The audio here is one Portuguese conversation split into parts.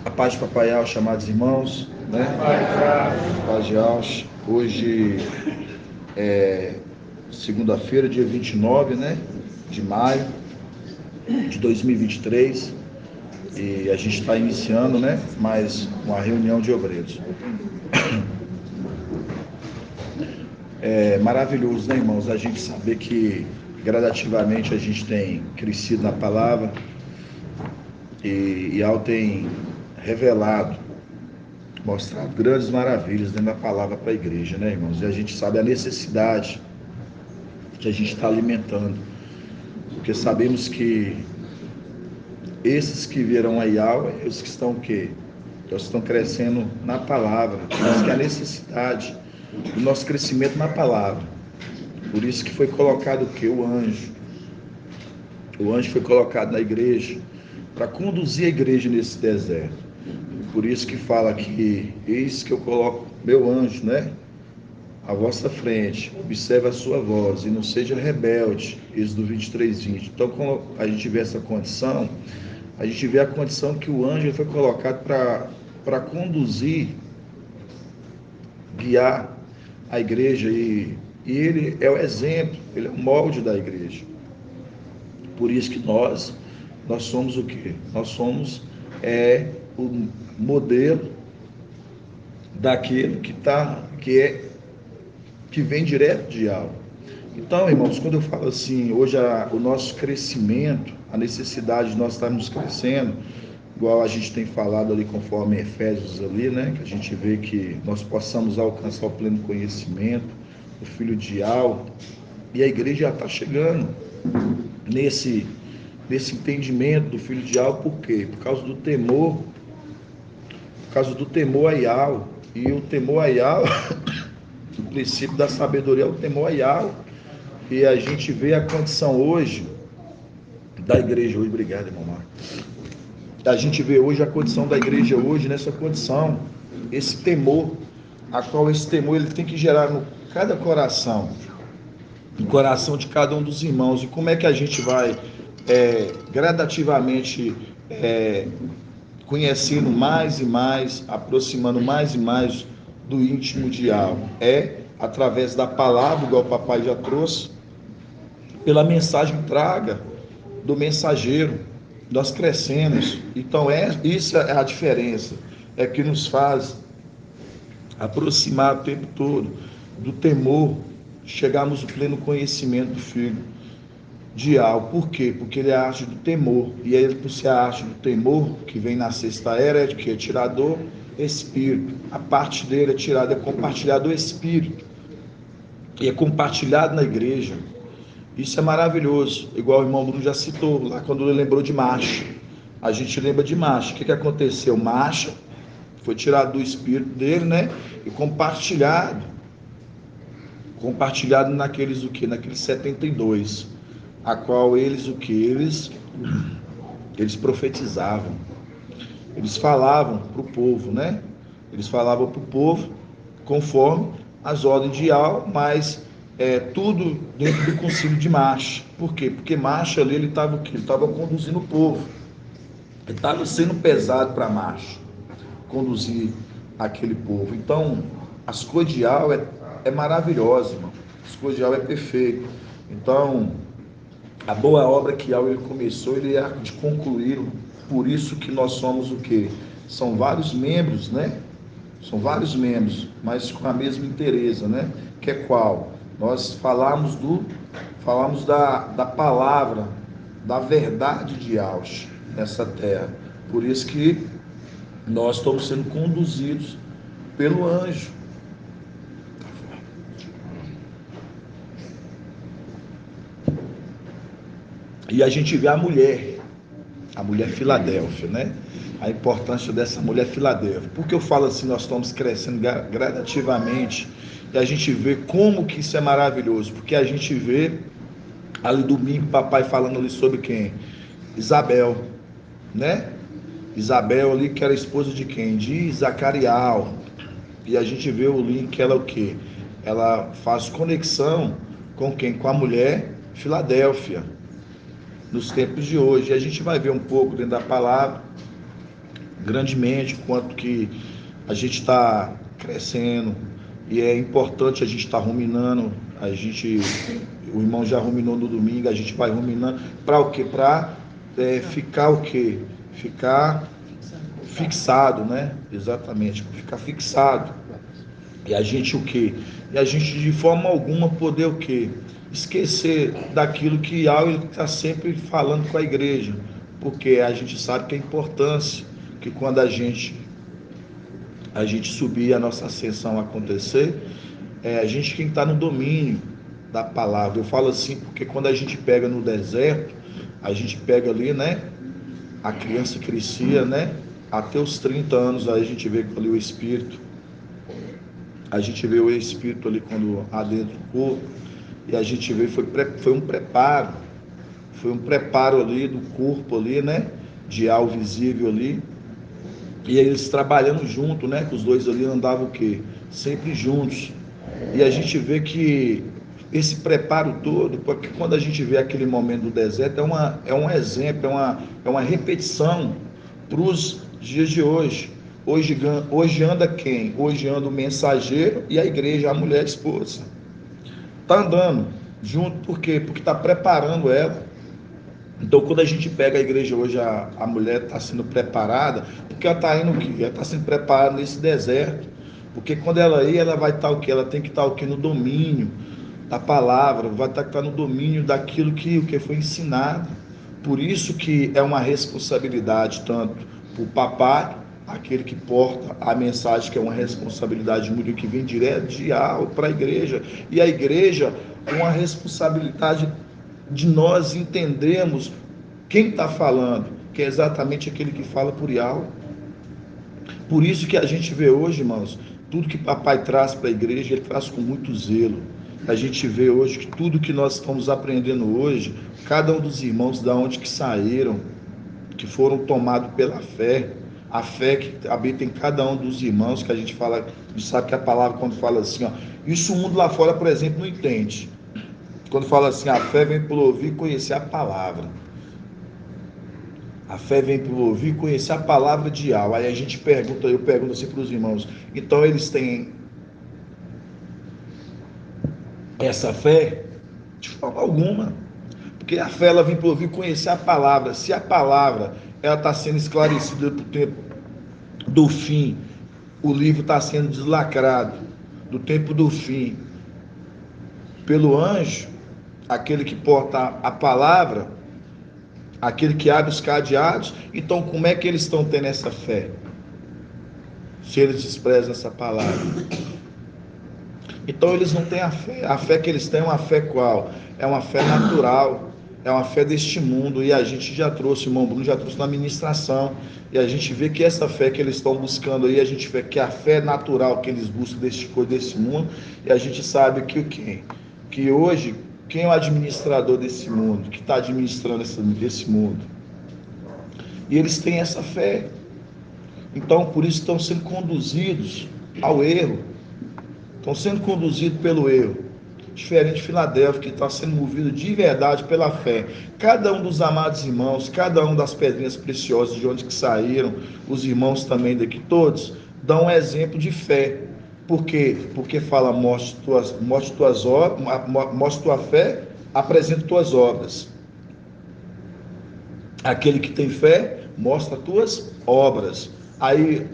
A paz de Papai Al, chamados irmãos, né? Paz de Al. Hoje é segunda-feira, dia 29, né? De maio de 2023. E a gente está iniciando, né? Mais uma reunião de obreiros. É maravilhoso, né, irmãos? A gente saber que gradativamente a gente tem crescido na palavra e Al tem revelado, mostrado grandes maravilhas dentro da palavra para a igreja, né, irmãos? E a gente sabe a necessidade que a gente está alimentando, porque sabemos que esses que virão aí, os que estão o quê? Eles estão crescendo na palavra, por isso que a necessidade do nosso crescimento na palavra. Por isso que foi colocado o quê? O anjo. O anjo foi colocado na igreja para conduzir a igreja nesse deserto. Por isso que fala que eis que eu coloco meu anjo, né? À vossa frente, observe a sua voz e não seja rebelde. Êxodo 23:20. Então, quando a gente vê essa condição, a gente vê a condição que o anjo foi colocado para conduzir, guiar a igreja e ele é o exemplo, ele é o molde da igreja. Por isso que nós somos o quê? Nós somos o modelo daquele que vem direto de algo. Então, irmãos, quando eu falo assim, hoje o nosso crescimento, a necessidade de nós estarmos crescendo, igual a gente tem falado ali conforme Efésios ali, né, que a gente vê que nós possamos alcançar o pleno conhecimento, o Filho de Al, e a igreja já está chegando nesse entendimento do Filho de Al. Por quê? Por causa do temor a Yahweh. E o temor a Yahweh, o princípio da sabedoria é o temor a Yahweh. E a gente vê a condição hoje da igreja hoje. Obrigado, irmão Marcos. A gente vê hoje a condição da igreja hoje, nessa condição, esse temor, a qual esse temor ele tem que gerar no cada coração, no coração de cada um dos irmãos. E como é que a gente vai gradativamente conhecendo mais e mais, aproximando mais e mais do íntimo de algo? Através da palavra, igual o papai já trouxe, pela mensagem traga do mensageiro, nós crescemos. Então isso é a diferença, que nos faz aproximar o tempo todo do temor, chegarmos ao pleno conhecimento do Filho de algo. Por quê? Porque ele é a arte do temor, e ele, por ser a arte do temor, que vem na sexta era, que é tirador espírito. A parte dele é tirada, é compartilhado do espírito, e é compartilhado na igreja. Isso é maravilhoso, igual o irmão Bruno já citou lá quando ele lembrou de Marcha. A gente lembra de Marcha. O que aconteceu? Marcha foi tirado do espírito dele, né? E compartilhado naqueles o quê? Naqueles 72, a qual eles o quê? Eles profetizavam. Eles falavam para o povo, né? Eles falavam para o povo conforme as ordens de Al, mas tudo dentro do concílio de Marcha. Por quê? Porque Marcha ali, ele estava o quê? Ele estava conduzindo o povo. Ele estava sendo pesado para Marcha conduzir aquele povo. Então, as coisas de Al é maravilhosa, irmão. As coisas de Al é perfeito. Então, a boa obra que Al ele começou, ele é de concluir. Por isso que nós somos o quê? São vários membros, né? São vários membros, mas com a mesma inteireza, né? Que é qual? Nós falamos da palavra, da verdade de Deus nessa terra. Por isso que nós estamos sendo conduzidos pelo anjo. E a gente vê a mulher Filadélfia, né? A importância dessa mulher Filadélfia. Por que eu falo assim, nós estamos crescendo gradativamente, e a gente vê como que isso é maravilhoso? Porque a gente vê ali domingo, papai falando ali sobre quem? Isabel, né? Isabel ali, que era esposa de quem? De Zacarial. E a gente vê o link que ela o quê? Ela faz conexão com quem? Com a mulher Filadélfia, nos tempos de hoje. E a gente vai ver um pouco dentro da palavra grandemente quanto que a gente está crescendo e é importante a gente estar ruminando. O irmão já ruminou no domingo, a gente vai ruminando para o quê? Para ficar o quê? Ficar fixado, né? Exatamente, ficar fixado. E a gente o quê? E a gente de forma alguma poder o quê? Esquecer daquilo que algo está sempre falando com a igreja, porque a gente sabe que a importância que quando a gente subir, a nossa ascensão acontecer, a gente quem está no domínio da palavra. Eu falo assim porque quando a gente pega no deserto, a gente pega ali, né? A criança crescia, né? Até os 30 anos, aí a gente vê ali o Espírito. A gente vê o Espírito ali quando adentra o corpo. E a gente vê, foi um preparo. Foi um preparo ali do corpo ali, né? De algo visível ali. E eles trabalhando junto, né? Que os dois ali andavam o quê? Sempre juntos. E a gente vê que esse preparo todo, porque quando a gente vê aquele momento do deserto, é um exemplo, é uma repetição para os dias de hoje. Hoje anda quem? Hoje anda o mensageiro e a igreja, a mulher, a esposa. Está andando junto, por quê? Porque está preparando ela. Então, quando a gente pega a igreja hoje, a mulher está sendo preparada, porque ela está indo o quê? Ela está sendo preparada nesse deserto. Porque quando ela ir, ela vai estar o quê? Ela tem que estar o quê? No domínio da palavra, vai estar no domínio daquilo que o que foi ensinado. Por isso que é uma responsabilidade tanto para o papai, aquele que porta a mensagem, que é uma responsabilidade muito que vem direto de alto para a igreja, e a igreja é uma responsabilidade de nós entendermos quem está falando, que é exatamente aquele que fala por Yahweh. Por isso que a gente vê hoje, irmãos, tudo que papai traz para a igreja, ele traz com muito zelo. A gente vê hoje que tudo que nós estamos aprendendo hoje, cada um dos irmãos da onde que saíram, que foram tomados pela fé, a fé que habita em cada um dos irmãos, que a gente fala, a gente sabe que a palavra quando fala assim, ó, isso o mundo lá fora, por exemplo, não entende. Quando fala assim, a fé vem pelo ouvir e conhecer a palavra. A fé vem pelo ouvir e conhecer a palavra de Yahweh. Aí a gente pergunta, eu pergunto assim para os irmãos, então eles têm essa fé? De forma alguma. Porque a fé ela vem pelo ouvir e conhecer a palavra. Se a palavra ela está sendo esclarecida para o tempo do fim, o livro está sendo deslacrado do tempo do fim pelo anjo, aquele que porta a palavra, aquele que abre os cadeados, então como é que eles estão tendo essa fé? Se eles desprezam essa palavra. Então eles não têm a fé que eles têm é uma fé qual? É uma fé natural, é uma fé deste mundo, e a gente já trouxe, o irmão Bruno já trouxe na ministração, e a gente vê que essa fé que eles estão buscando aí, a gente vê que a fé natural que eles buscam desse mundo, e a gente sabe que o quê? Que hoje, quem é o administrador desse mundo, que está administrando esse mundo? E eles têm essa fé. Então, por isso estão sendo conduzidos ao erro. Estão sendo conduzidos pelo erro. Diferente de Filadélfia, que está sendo movido de verdade pela fé. Cada um dos amados irmãos, cada um das pedrinhas preciosas de onde que saíram, os irmãos também daqui, todos, dão um exemplo de fé. Por quê? Porque fala, mostre tuas obras, mostre tua fé, apresenta tuas obras. Aquele que tem fé, mostra tuas obras. Aí,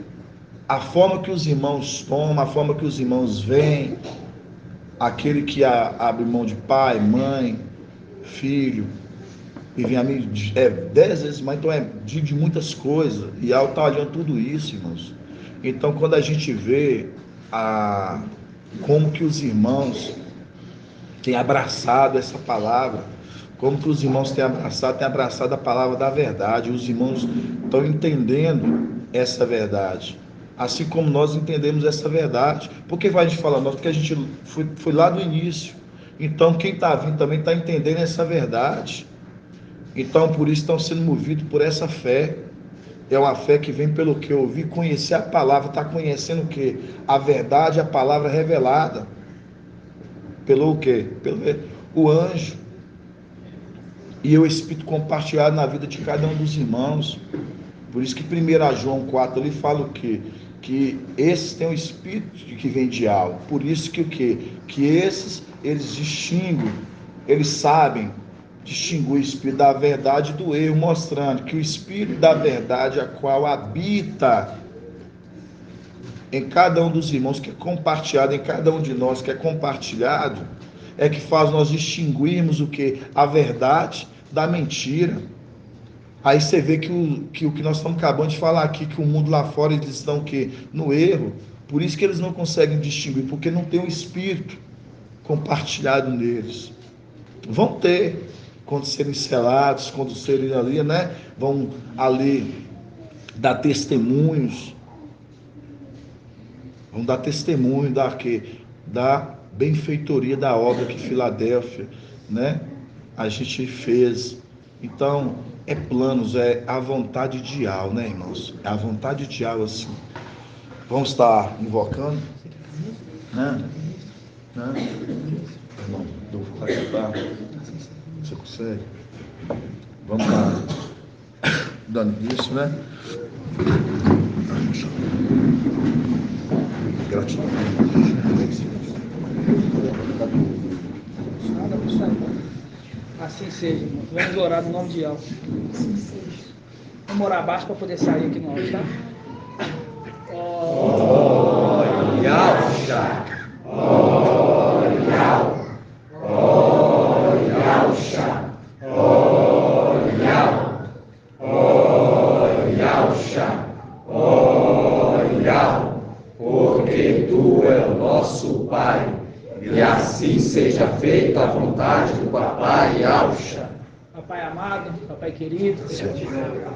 a forma que os irmãos tomam, a forma que os irmãos veem, aquele que abre mão de pai, mãe, filho, e vem a mim, 10 vezes mais, então de muitas coisas, e ela está olhando tudo isso, irmãos. Então, quando a gente vê como que os irmãos têm abraçado essa palavra, como que os irmãos têm abraçado a palavra da verdade, os irmãos estão entendendo essa verdade, assim como nós entendemos essa verdade. Por que vai a gente falar nós? Porque a gente foi lá do início, então quem está vindo também está entendendo essa verdade, então por isso estão sendo movidos por essa fé. É uma fé que vem pelo que? Ouvir, conhecer a palavra, está conhecendo o que? A verdade, a palavra revelada. Pelo o quê? Pelo o anjo. E o Espírito compartilhado na vida de cada um dos irmãos. Por isso que 1 João 4 ele fala o quê? Que esses têm o espírito que vem de algo. Por isso que o quê? Que esses, eles distinguem, eles sabem distinguir o espírito da verdade do erro, mostrando que o espírito da verdade, a qual habita em cada um dos irmãos, que é compartilhado em cada um de nós, que é compartilhado, é que faz nós distinguirmos o que? A verdade da mentira. Aí você vê que o que nós estamos acabando de falar aqui, que o mundo lá fora, eles estão o quê? No erro. Por isso que eles não conseguem distinguir, porque não tem o espírito compartilhado neles. Vão ter, quando serem selados, quando serem ali, né? Vão ali dar testemunhos. Vão dar testemunho da benfeitoria da obra que Filadélfia, né? A gente fez. Então, é planos, é a vontade de Al, né, irmãos? É a vontade de Al, assim. Vamos estar invocando, né? Irmão, eu vou ajudar. Você consegue? Vamos lá. Dando isso, né? Gratidão. Assim seja, irmão. Vamos orar no nome de Alfa. Vamos orar abaixo para poder sair aqui no alto, tá? Porque tu é o nosso Pai, e assim seja feita a vontade do Papai Alcha. Papai amado, papai querido,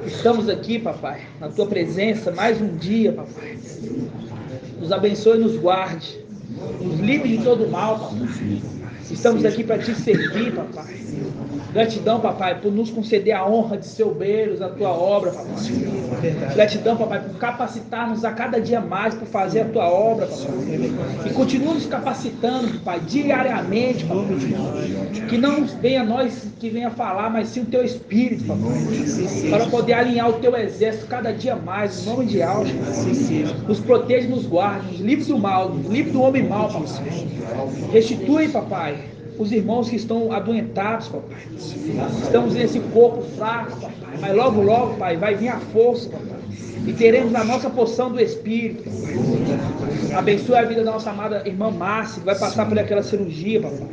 estamos aqui, papai, na tua presença, mais um dia, papai. Nos abençoe e nos guarde, nos livre de todo mal, papai. Estamos aqui para te servir, papai. Gratidão, papai, por nos conceder a honra de ser obreiros da tua obra, papai. Gratidão, papai, por capacitar-nos a cada dia mais por fazer a tua obra, papai. E continua nos capacitando, papai, diariamente, papai. Que não venha nós que venha falar, mas sim o teu espírito, papai. Para poder alinhar o teu exército cada dia mais, em nome de Alcha. Nos protege, nos guarde, nos livre do mal, nos livre do homem mau, papai. Restitui, papai, os irmãos que estão adoentados, papai. Estamos nesse corpo fraco, papai. Mas logo, logo, pai, vai vir a força, papai. E teremos a nossa porção do Espírito, papai. Abençoe a vida da nossa amada irmã Márcia, que vai passar por aquela cirurgia, papai.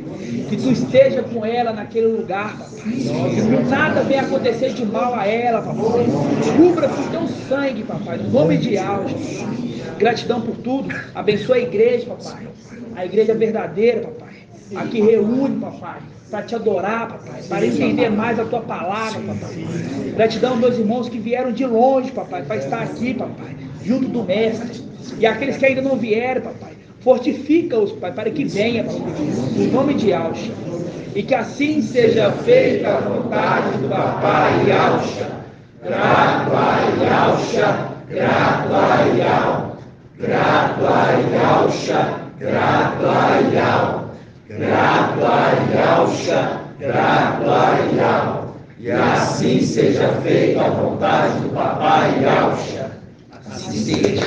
Que tu esteja com ela naquele lugar, papai. Que nada venha acontecer de mal a ela, papai. Cubra com teu sangue, papai. No nome de Alcha. Gratidão por tudo. Abençoe a igreja, papai. A igreja verdadeira, papai. A que reúne, papai, para te adorar, papai, para entender mais a tua palavra, papai. Gratidão, meus irmãos que vieram de longe, papai, para estar aqui, papai, junto do Mestre. E aqueles que ainda não vieram, papai, fortifica-os, papai, para que venha, papai, em nome de Alcha. E que assim seja feita a vontade do papai Alcha. Grato a Alcha, grato a Al, grato a Alcha, grato a Al. Grato a Alcha, grato a Al, e assim seja feita a vontade do Papai Alcha. Assim seja.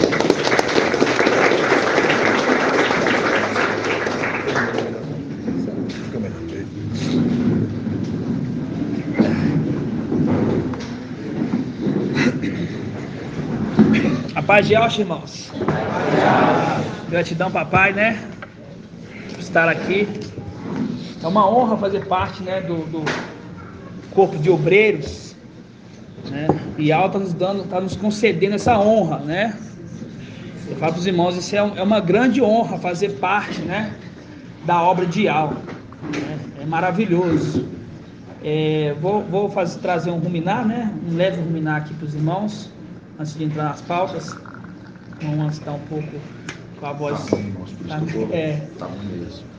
A paz de Alcha, irmãos. Gratidão, papai, né? Estar aqui. É uma honra fazer parte, né, do corpo de obreiros, né? E Al está nos concedendo essa honra, né? Eu falo para os irmãos, isso é uma grande honra fazer parte, né, da obra de Al, né? É maravilhoso. Vou trazer um ruminar, né? Um leve ruminar aqui para os irmãos, antes de entrar nas pautas. Vamos estar um pouco com a voz.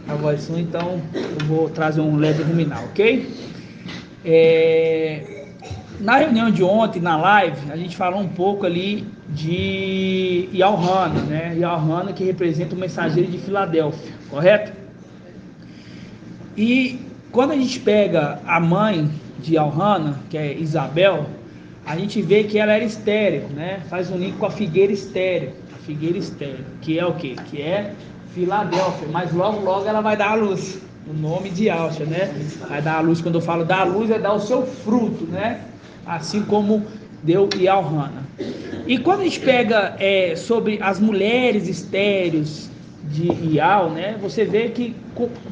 A voz ruim, então eu vou trazer um leve ruminar, ok? Na reunião de ontem, na live, a gente falou um pouco ali de Yohana, né? Yohana, que representa o mensageiro de Filadélfia, correto? E quando a gente pega a mãe de Yohana, que é Isabel, a gente vê que ela era estéril, né? Faz um link com a figueira estéril. A figueira estéril, que é o quê? Que é Filadélfia, mas logo ela vai dar a luz. O nome de Alcha, né? Vai dar a luz, quando eu falo dar a luz, é dar o seu fruto, né? Assim como deu Ialhana. E quando a gente pega sobre as mulheres estéreis de Ial, né? Você vê que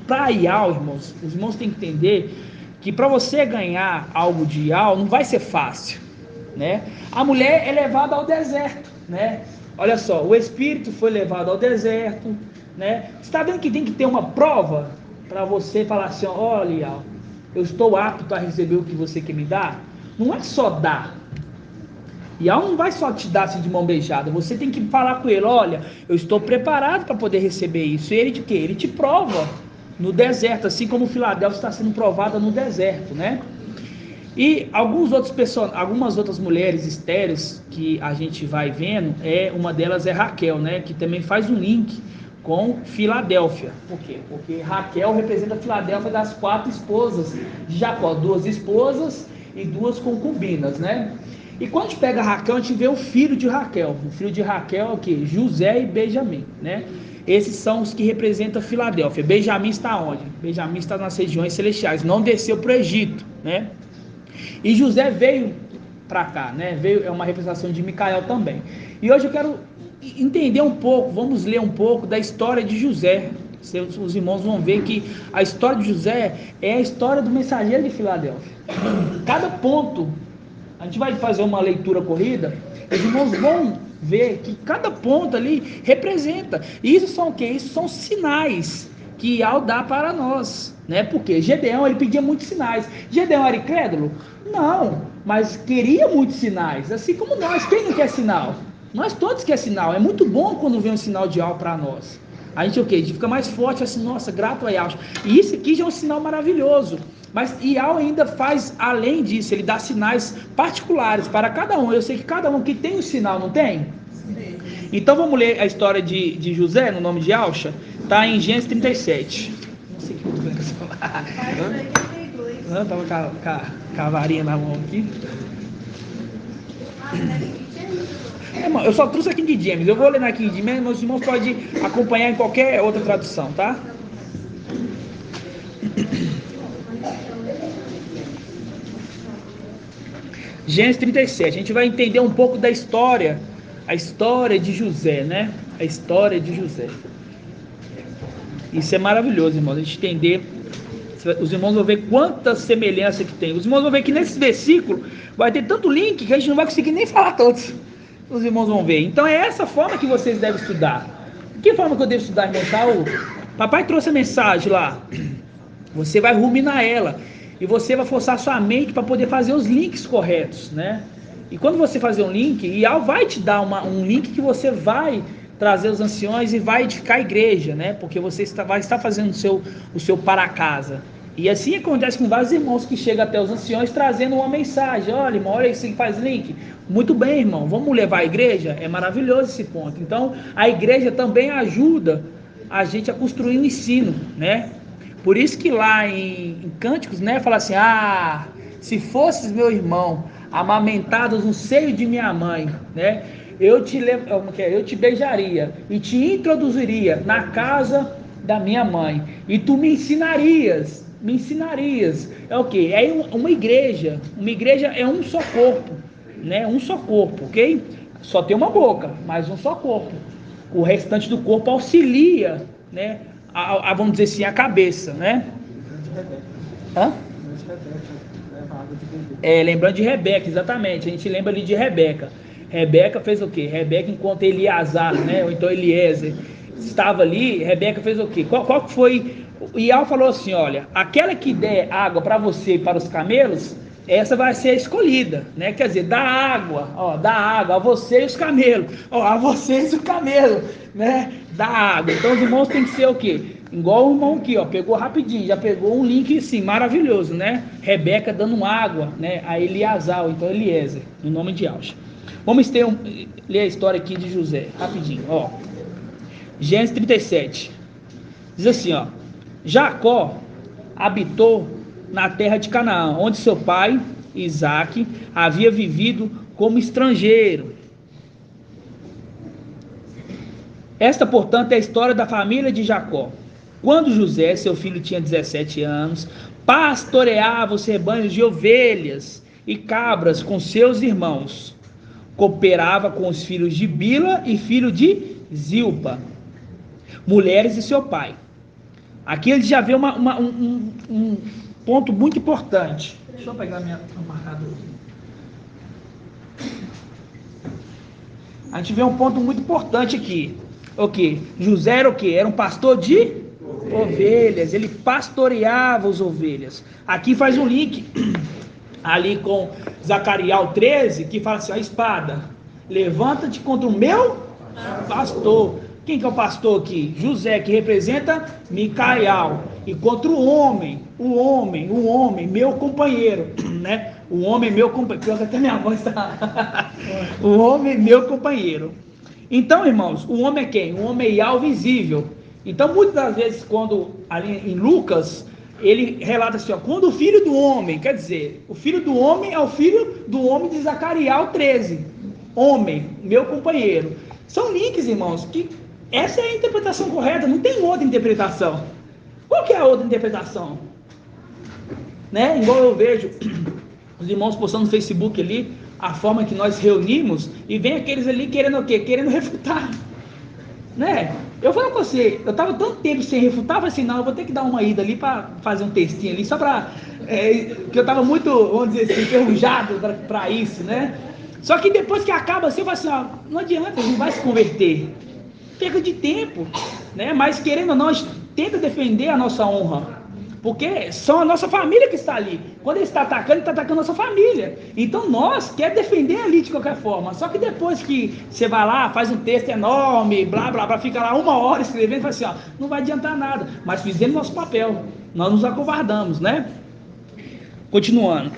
para Ial, irmãos, os irmãos têm que entender que para você ganhar algo de Ial não vai ser fácil, né? A mulher é levada ao deserto, né? Olha só, o espírito foi levado ao deserto, né? Você está vendo que tem que ter uma prova para você falar assim, olha, Ial, eu estou apto para receber o que você quer me dar? Não é só dar. Ial não vai só te dar assim de mão beijada. Você tem que falar com ele, olha, eu estou preparado para poder receber isso. E ele de quê? Ele te prova no deserto, assim como Filadélfia está sendo provada no deserto, né? E algumas outras mulheres estéreis que a gente vai vendo, uma delas é Raquel, né? Que também faz um link com Filadélfia. Por quê? Porque Raquel representa Filadélfia das 4 esposas de Jacó, 2 esposas e 2 concubinas, né? E quando a gente pega Raquel, a gente vê o filho de Raquel. O filho de Raquel é o quê? José e Benjamim, né? Esses são os que representam Filadélfia. Benjamim está onde? Benjamim está nas regiões celestiais, não desceu para o Egito, né? E José veio para cá, né? É uma representação de Micael também. E hoje eu quero entender um pouco, vamos ler um pouco da história de José. Os irmãos vão ver que a história de José é a história do mensageiro de Filadélfia. Cada ponto, a gente vai fazer uma leitura corrida, os irmãos vão ver que cada ponto ali representa. E isso são o quê? Isso são sinais que Ial dá para nós, né? Porque Gedeão, ele pedia muitos sinais. Gedeão era incrédulo? Não, mas queria muitos sinais, assim como nós. Quem não quer sinal? Nós todos queremos sinal. É muito bom quando vem um sinal de Ial para nós. A gente o quê? A gente fica mais forte, assim, nossa, grato a Ial. E isso aqui já é um sinal maravilhoso. Mas Ial ainda faz além disso, ele dá sinais particulares para cada um. Eu sei que cada um que tem um sinal, não tem? Sim. Então vamos ler a história de José, no nome de Alcha. Está em Gênesis 37. Não sei o que eu estou vendo você falar. Não, estava com a varinha na mão aqui. Eu só trouxe a King James. Eu vou ler na King James, mas os irmãos podem acompanhar em qualquer outra tradução, tá? Gênesis 37. A gente vai entender um pouco da história, a história de José, né? A história de José. Isso é maravilhoso, irmãos, a gente entender. Os irmãos vão ver quanta semelhança que tem. Os irmãos vão ver que nesse versículo vai ter tanto link que a gente não vai conseguir nem falar todos. Os irmãos vão ver. Então é essa forma que vocês devem estudar. Que forma que eu devo estudar, irmão Saul? Papai trouxe a mensagem lá. Você vai ruminar ela. E você vai forçar sua mente para poder fazer os links corretos, né? E quando você fazer um link, Ial vai te dar um link que você vai trazer os anciões e vai edificar a igreja, né? Porque você vai estar fazendo o seu para casa. E assim acontece com vários irmãos que chegam até os anciões trazendo uma mensagem. Olha, irmão, olha isso que faz link. Muito bem, irmão, vamos levar a igreja? É maravilhoso esse ponto. Então, a igreja também ajuda a gente a construir um ensino, né? Por isso que lá em Cânticos, né, fala assim, se fosses meu irmão, amamentados no seio de minha mãe, né, eu te beijaria e te introduziria na casa da minha mãe, e tu me ensinarias, é o quê? É uma igreja é um só corpo, né, um só corpo, ok? Só tem uma boca, mas um só corpo, o restante do corpo auxilia, né, vamos dizer assim, a cabeça, né? Lembrando de Rebeca, exatamente. A gente lembra ali de Rebeca. Rebeca fez o quê? Rebeca, enquanto Eleazar, né? Ou então Eliezer estava ali, Rebeca fez o quê? Qual foi? Ial falou assim: olha, aquela que der água para você e para os camelos, essa vai ser a escolhida, né? Quer dizer, dá água a você e os camelos, a vocês e o camelo, né? Dá água. Então os irmãos têm que ser o quê? Igual o irmão aqui, pegou rapidinho, já pegou um link assim, maravilhoso, né? Rebeca dando água, né? A Eleazar, ou então Eliezer, no nome de Alcha. Vamos ler a história aqui de José, rapidinho, Gênesis 37. Diz assim, Jacó habitou na terra de Canaã, onde seu pai Isaque, havia vivido como estrangeiro. Esta, portanto, é a história da família de Jacó. Quando José, seu filho, tinha 17 anos, pastoreava os rebanhos de ovelhas e cabras com seus irmãos. Cooperava com os filhos de Bila e filho de Zilpa, mulheres de seu pai. Aqui ele já vê um ponto muito importante. Deixa eu pegar minha marcador. A gente vê um ponto muito importante aqui. O que? José era o que? Era um pastor de ovelhas. Ele pastoreava as ovelhas. Aqui faz um link ali com Zacarias 13, que fala assim: a espada, levanta-te contra o meu pastor. Quem que é o pastor aqui? José, que representa Micael. E contra o homem, meu companheiro, né? O homem, meu companheiro. Pior que até minha mãe está. O homem, meu companheiro. Então, irmãos, o homem é quem? O homem é Yahvé visível. Então, muitas das vezes, quando ali em Lucas, ele relata assim, ó, quando o filho do homem, quer dizer, o filho do homem é o filho do homem de Zacarias 13. Homem, meu companheiro. São links, irmãos, que essa é a interpretação correta, não tem outra interpretação. Qual que é a outra interpretação? Né? Igual eu vejo os irmãos postando no Facebook ali, a forma que nós reunimos, e vem aqueles ali querendo o quê? Querendo refutar. Né? Eu falo com você, eu estava tanto tempo sem refutar, eu falei assim, não, eu vou ter que dar uma ida ali para fazer um textinho ali, só para... que eu estava muito, vamos dizer assim, enferrujado para isso, né? Só que depois que acaba assim, eu falo assim, ó, não adianta, não vai se converter. Perca de tempo, né? Mas querendo ou não, a gente tenta defender a nossa honra. Porque são a nossa família que está ali. Quando ele está atacando, ele está atacando a nossa família. Então nós quer defender ali de qualquer forma. Só que depois que você vai lá, faz um texto enorme, blá blá blá, fica lá 1 hora escrevendo, fala assim, ó, não vai adiantar nada. Mas fizemos nosso papel. Nós nos acovardamos, né? Continuando.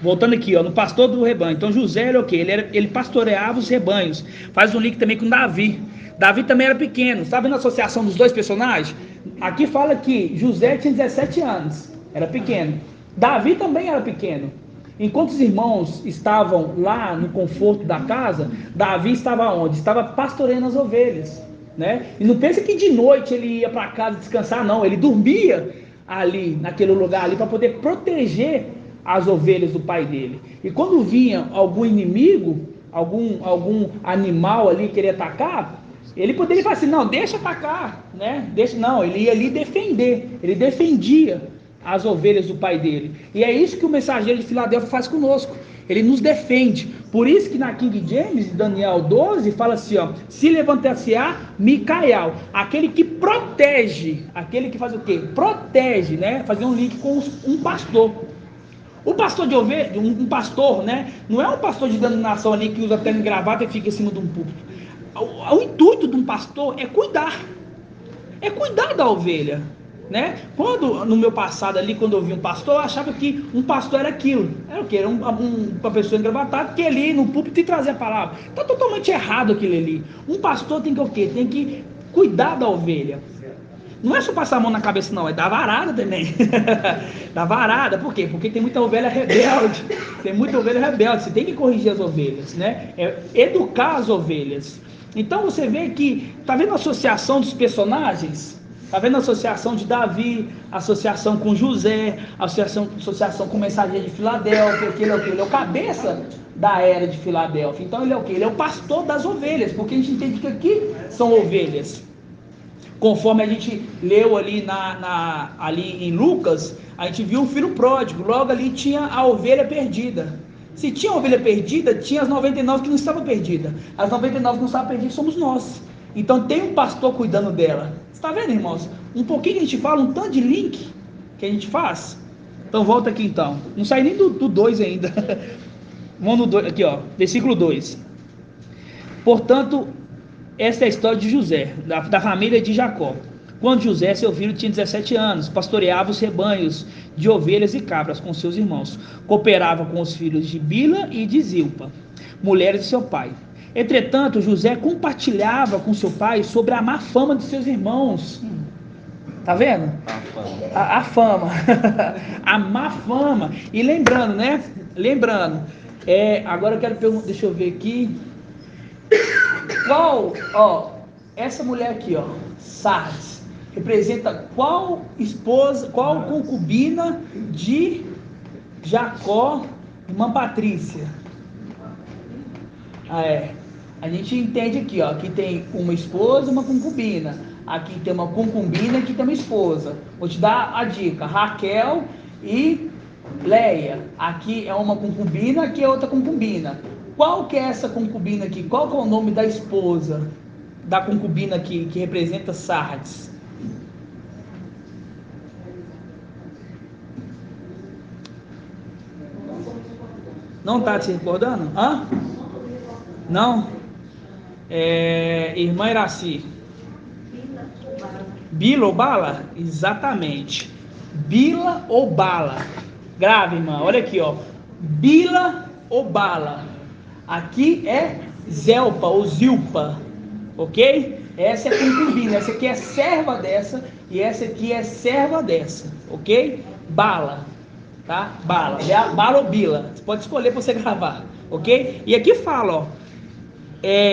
Voltando aqui, ó, no pastor do rebanho. Então José era o quê? Ele pastoreava os rebanhos. Faz um link também com Davi. Davi também era pequeno. Está vendo a associação dos dois personagens? Aqui fala que José tinha 17 anos, era pequeno. Davi também era pequeno. Enquanto os irmãos estavam lá no conforto da casa, Davi estava onde? Estava pastoreando as ovelhas, né? E não pensa que de noite ele ia para casa descansar, não. Ele dormia ali, naquele lugar ali, para poder proteger as ovelhas do pai dele. E quando vinha algum inimigo, algum animal ali querer atacar, ele poderia falar assim, não, deixa atacar, né? Não, ele ia ali defender, ele defendia as ovelhas do pai dele. E é isso que o mensageiro de Filadélfia faz conosco, ele nos defende. Por isso que na King James, Daniel 12, fala assim, ó, se levantar-se-á Micael, aquele que protege, aquele que faz o quê? Protege, né? Fazer um link com um pastor. O pastor de ovelha, um pastor, né? Não é um pastor de denominação ali que usa terno e gravata e fica em cima de um púlpito. O intuito de um pastor é cuidar da ovelha, né? Quando no meu passado ali, quando eu vi um pastor, eu achava que um pastor era aquilo, era o que? Era uma pessoa engravatada que ia ali no púlpito e trazia a palavra. Está totalmente errado aquilo ali. Um pastor tem que o quê? Tem que cuidar da ovelha. Não é só passar a mão na cabeça, não, é dar varada também. Dar varada, por quê? Porque tem muita ovelha rebelde. Você tem que corrigir as ovelhas, né? É educar as ovelhas. Então você vê que, tá vendo a associação dos personagens? Tá vendo a associação de Davi, associação com José, associação com o mensageiro de Filadélfia, que ele é o quê? Ele é o cabeça da era de Filadélfia. Então ele é o quê? Ele é o pastor das ovelhas, porque a gente entende que aqui são ovelhas. Conforme a gente leu ali, ali em Lucas, a gente viu o filho pródigo, logo ali tinha a ovelha perdida. Se tinha a ovelha perdida, tinha as 99 que não estavam perdidas. As 99 que não estavam perdidas somos nós. Então tem um pastor cuidando dela. Você está vendo, irmãos? Um pouquinho que a gente fala, um tanto de link que a gente faz. Então volta aqui então. Não sai nem do 2 ainda. Vamos no 2, aqui ó, versículo 2. Portanto, esta é a história de José, da família de Jacó. Quando José, seu filho, tinha 17 anos, pastoreava os rebanhos de ovelhas e cabras com seus irmãos. Cooperava com os filhos de Bila e de Zilpa, mulheres de seu pai. Entretanto, José compartilhava com seu pai sobre a má fama de seus irmãos. Tá vendo? A fama. A má fama. E lembrando, né? Lembrando. Agora eu quero perguntar, deixa eu ver aqui. Essa mulher aqui, Sardes, representa qual esposa, qual concubina de Jacó, irmã Patrícia? A gente entende aqui, que tem uma esposa e uma concubina. Aqui tem uma concubina e aqui tem uma esposa. Vou te dar a dica: Raquel e Leia. Aqui é uma concubina, aqui é outra concubina. Qual que é essa concubina aqui? Qual que é o nome da esposa da concubina aqui, que representa Sardes? Não está te recordando? Hã? Não? Irmã Iraci. Bila ou Bala? Exatamente. Bila ou Bala? Grave, irmã. Olha aqui, Bila ou Bala? Aqui é Zelpa ou Zilpa. Ok? Essa é a concubina. Essa aqui é serva dessa. E essa aqui é serva dessa. Ok? Bala. Tá? Bala. Bala ou Bila? Você pode escolher para você gravar. Ok? E aqui fala,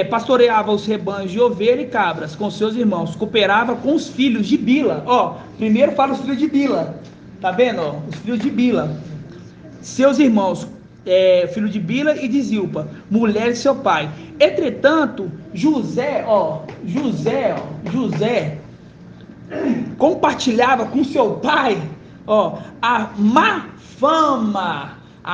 pastoreava os rebanhos de ovelha e cabras com seus irmãos, cooperava com os filhos de Bila. Primeiro fala os filhos de Bila, tá vendo? Os filhos de Bila, seus irmãos, filho de Bila e de Zilpa, mulher de seu pai. Entretanto, José compartilhava com seu pai, a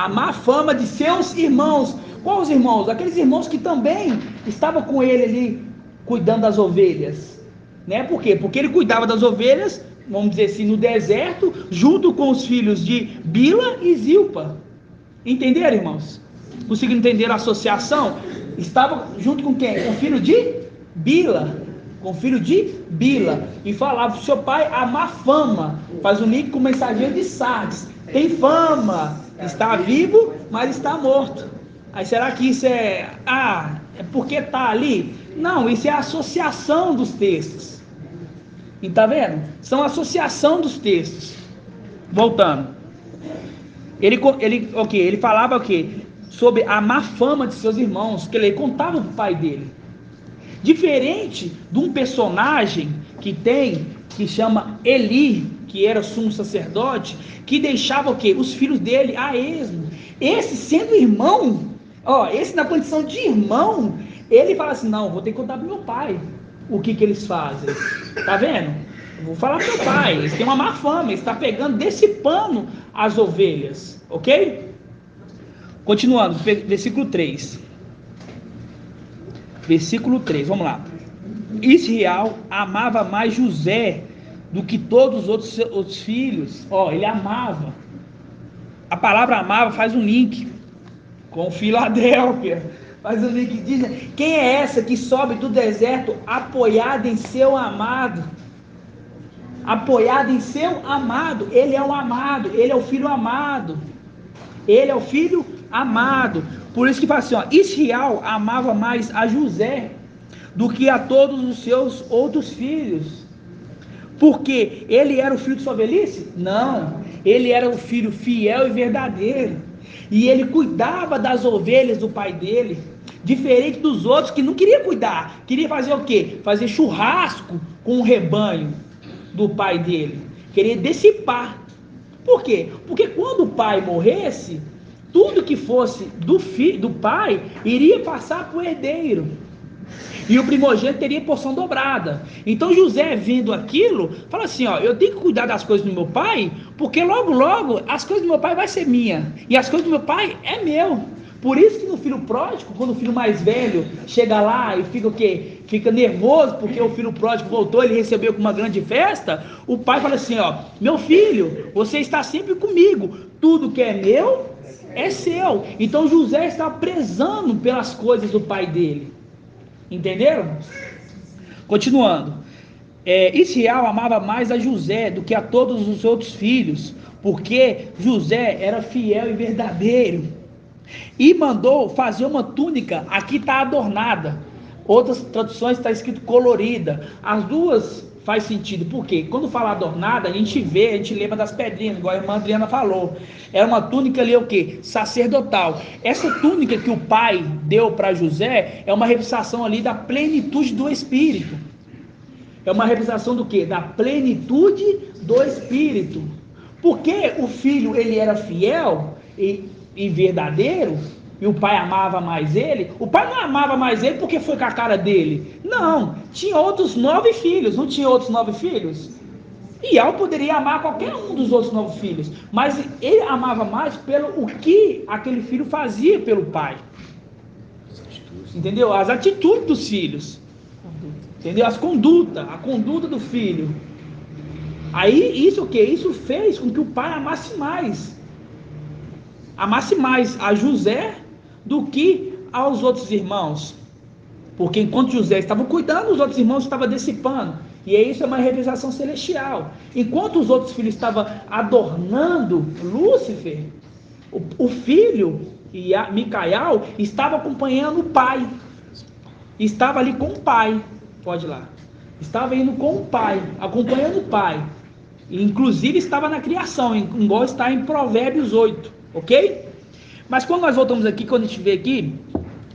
má fama de seus irmãos. Quais irmãos? Aqueles irmãos que também estavam com ele ali, cuidando das ovelhas, né? Por quê? Porque ele cuidava das ovelhas, vamos dizer assim, no deserto, junto com os filhos de Bila e Zilpa. Entenderam, irmãos? Conseguiram entender a associação? Estava junto com quem? Com o filho de Bila. Com o filho de Bila. E falava para o seu pai a má fama. Faz um link com o mensageiro de Sardes. Tem fama. Está vivo, mas está morto. Aí será que isso é porque está ali? Não, isso é a associação dos textos. E tá vendo? São a associação dos textos. Voltando. Ele falava o quê? Sobre a má fama de seus irmãos, que ele contava para o pai dele. Diferente de um personagem que chama Eli, que era sumo sacerdote, que deixava o quê? Os filhos dele a esmo. Esse sendo irmão, esse na condição de irmão, ele fala assim: não, vou ter que contar pro meu pai o que eles fazem. Tá vendo? Vou falar pro meu pai, eles têm uma má fama, ele está pegando desse pano as ovelhas, ok? Continuando, versículo 3. Versículo 3, vamos lá. Israel amava mais José do que todos os outros filhos. Ele amava. A palavra amava faz um link com Filadélfia. Faz um link, diz: quem é essa que sobe do deserto apoiada em seu amado? Apoiado em seu amado. Ele é o amado, ele é o filho amado. Ele é o filho amado. Por isso que fala assim, Israel amava mais a José do que a todos os seus outros filhos. Porque ele era o filho de sua velhice? Não. Ele era o filho fiel e verdadeiro. E ele cuidava das ovelhas do pai dele. Diferente dos outros que não queria cuidar. Queria fazer o quê? Fazer churrasco com o rebanho do pai dele. Queria dissipar. Por quê? Porque quando o pai morresse, tudo que fosse do pai iria passar para o herdeiro. E o primogênito teria porção dobrada. Então José, vendo aquilo, fala assim, eu tenho que cuidar das coisas do meu pai, porque logo, logo, as coisas do meu pai vai ser minha. E as coisas do meu pai é meu. Por isso que no filho pródigo, quando o filho mais velho chega lá e fica o quê? Fica nervoso porque o filho pródigo voltou, ele recebeu com uma grande festa, o pai fala assim, meu filho, você está sempre comigo, tudo que é meu é seu. Então José está prezando pelas coisas do pai dele. Entenderam? Continuando. Israel amava mais a José do que a todos os outros filhos, porque José era fiel e verdadeiro. E mandou fazer uma túnica, aqui está adornada, outras traduções está escrito colorida. As duas faz sentido. Por quê? Quando fala adornada, a gente lembra das pedrinhas, igual a irmã Adriana falou. Era uma túnica ali, o quê? Sacerdotal. Essa túnica que o pai deu para José é uma representação ali da plenitude do Espírito. É uma representação do quê? Da plenitude do Espírito. Porque o filho, ele era fiel e verdadeiro, e o pai amava mais ele. O pai não amava mais ele porque foi com a cara dele. Não, tinha outros 9 filhos. Não tinha outros 9 filhos? E Al poderia amar qualquer um dos outros 9 filhos, mas ele amava mais pelo o que aquele filho fazia pelo pai. Entendeu? As atitudes dos filhos. Entendeu? A conduta do filho. Aí isso o que? Isso fez com que o pai amasse mais a José do que aos outros irmãos. Porque enquanto José estava cuidando, os outros irmãos estavam dissipando. E isso é uma realização celestial. Enquanto os outros filhos estavam adornando Lúcifer, o filho e a Micael estava acompanhando o pai. Estava ali com o pai. Pode ir lá. Estava indo com o pai, acompanhando o pai. E, inclusive estava na criação, igual está em Provérbios 8. Ok? Mas quando nós voltamos aqui, quando a gente vê aqui,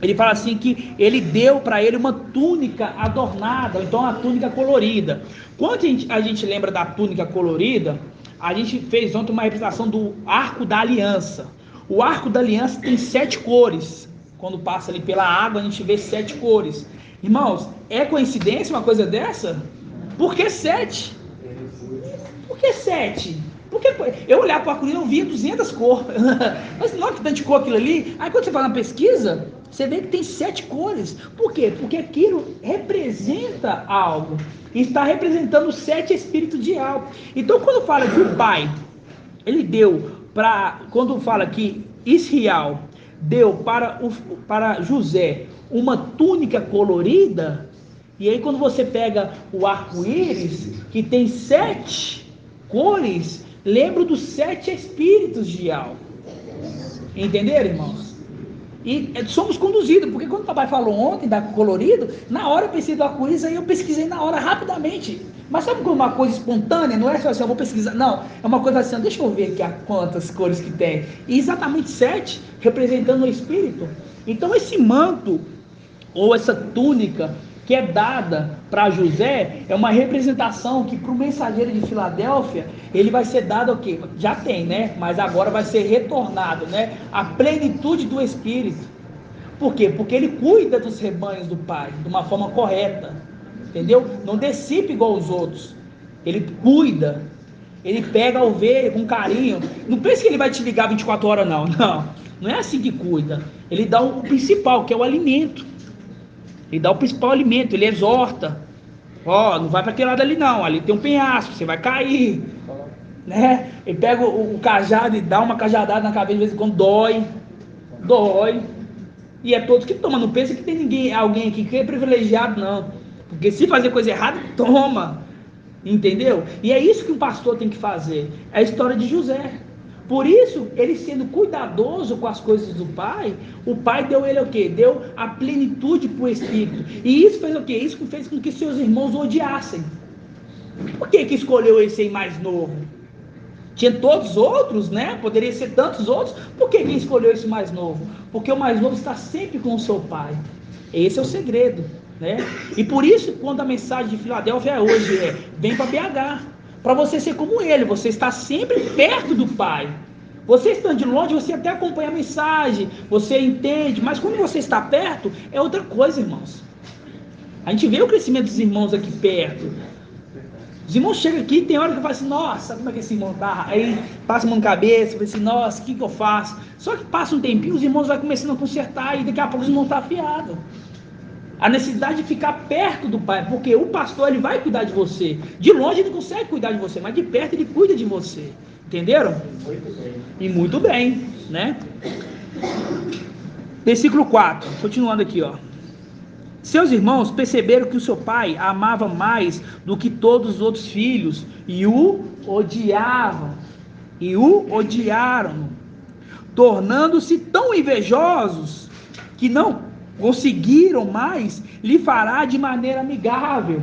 ele fala assim que ele deu para ele uma túnica adornada, ou então uma túnica colorida. Quando a gente lembra da túnica colorida, a gente fez ontem uma representação do arco da aliança. O arco da aliança tem 7 cores. Quando passa ali pela água, a gente vê 7 cores. Irmãos, é coincidência uma coisa dessa? Por que 7? Por que 7? Porque eu olhar para o arco-íris, eu via 200 cores. Mas não que tanto cor aquilo ali. Aí quando você faz uma pesquisa, você vê que tem 7 cores. Por quê? Porque aquilo representa algo. Está representando 7 espíritos de algo. Então quando fala que o pai, ele deu para... Quando fala que Israel deu para José uma túnica colorida, e aí quando você pega o arco-íris, que tem 7 cores, lembra dos 7 espíritos de algo. Entenderam, irmãos? E somos conduzidos, porque quando o papai falou ontem da colorido, na hora eu pensei do arco-íris, aí eu pesquisei na hora, rapidamente. Mas sabe como uma coisa espontânea? Não é só assim, eu vou pesquisar. Não, é uma coisa assim, deixa eu ver aqui quantas cores que tem. E exatamente 7, representando o espírito. Então esse manto, ou essa túnica, que é dada para José, é uma representação que para o mensageiro de Filadélfia, ele vai ser dado o quê? Já tem, né? Mas agora vai ser retornado, né? A plenitude do Espírito. Por quê? Porque ele cuida dos rebanhos do Pai, de uma forma correta, entendeu? Não dissipa igual os outros. Ele cuida, ele pega a ovelha com carinho. Não pense que ele vai te ligar 24 horas, não. Não é assim que cuida. Ele dá o principal, que é o alimento. Ele dá o principal alimento, ele exorta. Não vai para aquele lado ali não, ali tem um penhasco, você vai cair. Né? Ele pega o cajado e dá uma cajadada na cabeça, de vez em quando dói. E é todos que tomam, não pensa que tem alguém aqui que é privilegiado, não. Porque se fazer coisa errada, toma. Entendeu? E é isso que um pastor tem que fazer. É a história de José. Por isso, ele sendo cuidadoso com as coisas do pai, o pai deu ele o quê? Deu a plenitude para o Espírito. E isso fez o quê? Isso fez com que seus irmãos o odiassem. Por que escolheu esse aí mais novo? Tinha todos os outros, né? Poderia ser tantos outros. Por que escolheu esse mais novo? Porque o mais novo está sempre com o seu pai. Esse é o segredo, né? E por isso, quando a mensagem de Filadélfia hoje vem para BH. Para você ser como ele, você está sempre perto do Pai. Você estando de longe, você até acompanha a mensagem, você entende, mas quando você está perto, é outra coisa, irmãos. A gente vê o crescimento dos irmãos aqui perto. Os irmãos chegam aqui, tem hora que eu falo assim, nossa, como é que esse irmão tá? Aí passa a mão na cabeça, fala assim, nossa, o que eu faço? Só que passa um tempinho, os irmãos vão começando a consertar e daqui a pouco os irmãos estão afiados. A necessidade de ficar perto do pai, porque o pastor ele vai cuidar de você. De longe ele consegue cuidar de você, mas de perto ele cuida de você. Entenderam? Muito bem. E muito bem, né? Versículo 4, continuando aqui, ó. Seus irmãos perceberam que o seu pai a amava mais do que todos os outros filhos e o odiavam. E o odiaram, tornando-se tão invejosos que não conseguiram mais lhe fará de maneira amigável.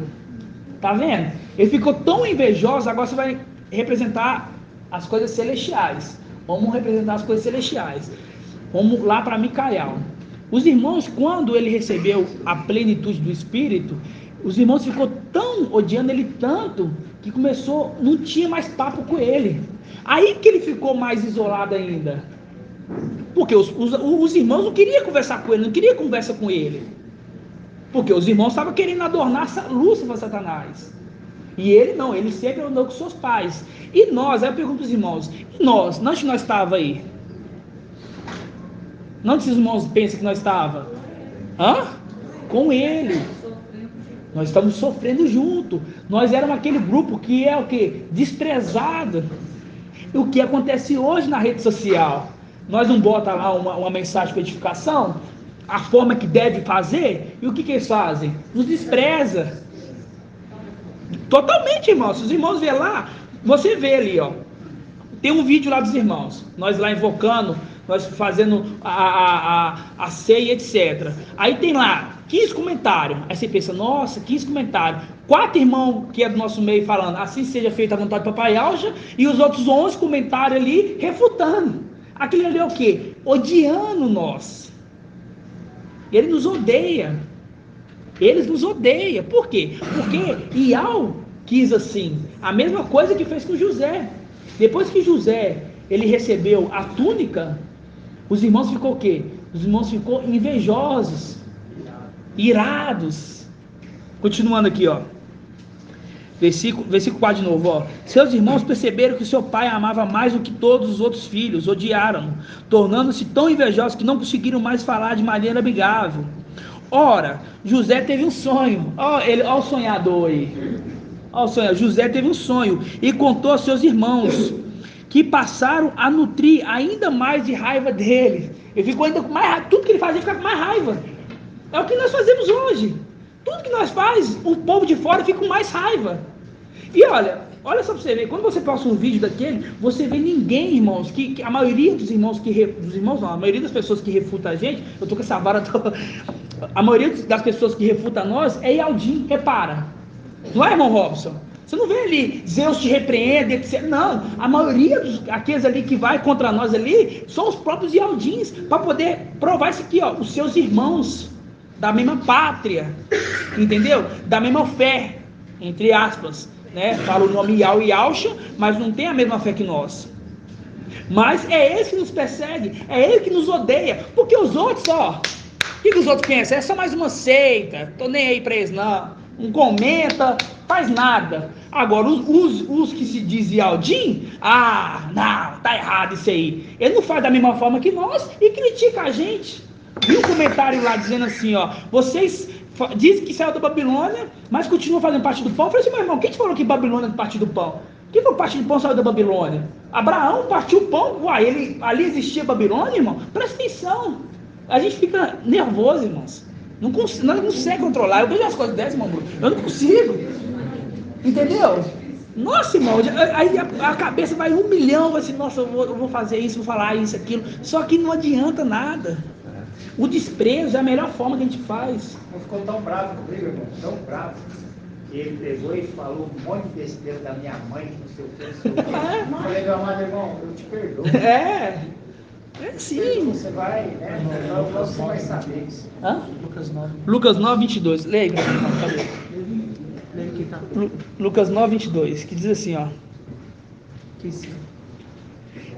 Tá vendo? Ele ficou tão invejoso, agora você vai representar as coisas celestiais. Vamos representar as coisas celestiais. Vamos lá para Micael. Os irmãos, quando ele recebeu a plenitude do Espírito, os irmãos ficou tão odiando ele tanto, que começou, não tinha mais papo com ele. Aí que ele ficou mais isolado ainda. Porque os irmãos não queriam conversar com ele, não queriam conversa com ele. Porque os irmãos estavam querendo adornar Lúcifer, Satanás. E ele não, ele sempre andou com seus pais. E nós, aí eu pergunto para os irmãos, e nós, onde nós estávamos aí? Onde os irmãos pensam que nós estávamos? Com ele. Nós estamos sofrendo junto. Nós éramos aquele grupo que é o quê? Desprezado. O que acontece hoje na rede social? Nós não bota lá uma mensagem de edificação, a forma que deve fazer, e o que eles fazem? Nos despreza. Totalmente, irmãos. Se os irmãos verem lá, você vê ali, ó. Tem um vídeo lá dos irmãos, nós lá invocando, nós fazendo a ceia, etc. Aí tem lá 15 comentários. Aí você pensa, nossa, 15 comentários. 4 irmãos que é do nosso meio falando, assim seja feita a vontade do Papai Alja, e os outros 11 comentários ali refutando. Aquilo ali é o quê? Odiando nós. Ele nos odeia. Eles nos odeiam. Por quê? Porque Iau quis assim. A mesma coisa que fez com José. Depois que José ele recebeu a túnica, os irmãos ficou o quê? Os irmãos ficou invejosos, irados. Continuando aqui, ó. Versículo 4 de novo, ó. Seus irmãos perceberam que seu pai amava mais do que todos os outros filhos, odiaram-no, tornando-se tão invejosos que não conseguiram mais falar de maneira amigável. Ora, José teve um sonho. Ó o sonhador aí. Ó o sonhador. José teve um sonho e contou aos seus irmãos, que passaram a nutrir ainda mais de raiva dele. Ele ficou ainda com mais raiva. Tudo que ele fazia, ficar com mais raiva. É o que nós fazemos hoje. Tudo que nós faz, o povo de fora fica com mais raiva. E olha só para você ver, quando você posta um vídeo daquele, você vê ninguém, irmãos, que a maioria dos irmãos a maioria das pessoas que refutam a gente, eu tô com essa vara toda, a maioria das pessoas que refutam nós é Ialdim, repara. Não é, irmão Robson? Você não vê ali, Zeus te repreende, etc. Não, a maioria aqueles ali que vai contra nós ali, são os próprios Ialdins, para poder provar isso aqui, ó, os seus irmãos, da mesma pátria, entendeu? Da mesma fé, entre aspas, né? Fala o nome Iau e Yalcha, mas não tem a mesma fé que nós. Mas é ele que nos persegue, é ele que nos odeia, porque os outros, ó, o que os outros pensam? É só mais uma seita, tô nem aí pra eles não comenta, faz nada. Agora, os que se dizem Ialdim, não, tá errado isso aí. Ele não faz da mesma forma que nós e critica a gente. Vi um comentário lá dizendo assim, ó, vocês dizem que saiu da Babilônia, mas continuam fazendo parte do pão. Eu falei assim, meu irmão, quem te falou que Babilônia é parte do pão? Quem falou que parte do pão saiu da Babilônia? Abraão partiu o pão, ali existia Babilônia, irmão? Presta atenção. A gente fica nervoso, irmãos. Não consegue controlar. Eu vejo as coisas dessas, irmão Bruno. Eu não consigo. Entendeu? Nossa, irmão, aí a cabeça vai 1 milhão, vai assim, nossa, eu vou fazer isso, vou falar isso, aquilo. Só que não adianta nada. O desprezo é a melhor forma que a gente faz. Não ficou tão bravo comigo, irmão, tão bravo, que ele pegou e falou um monte de besteira da minha mãe, que não sei o que, não sei o que. Eu falei, meu amado irmão, eu te perdoo. É sim. Você vai, né? Você vai saber isso. Lucas 9, 22. Leia, cadê? Lucas 9, 22, que diz assim, ó.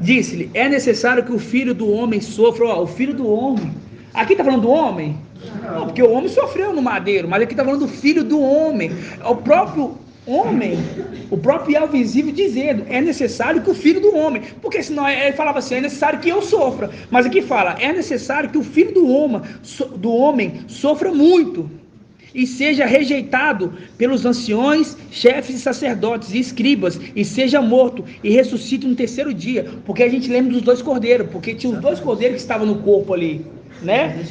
Disse-lhe, é necessário que o filho do homem sofra. Ó, o filho do homem. Aqui está falando do homem? Não, porque o homem sofreu no madeiro, mas aqui está falando do filho do homem. É o próprio homem, o próprio Iau visível dizendo, é necessário que o filho do homem, porque senão ele falava assim, é necessário que eu sofra, mas aqui fala, é necessário que o filho do homem sofra muito, e seja rejeitado pelos anciões, chefes e sacerdotes e escribas, e seja morto, e ressuscite no 3º dia, porque a gente lembra dos 2 cordeiros, porque tinha os 2 cordeiros que estavam no corpo ali, né?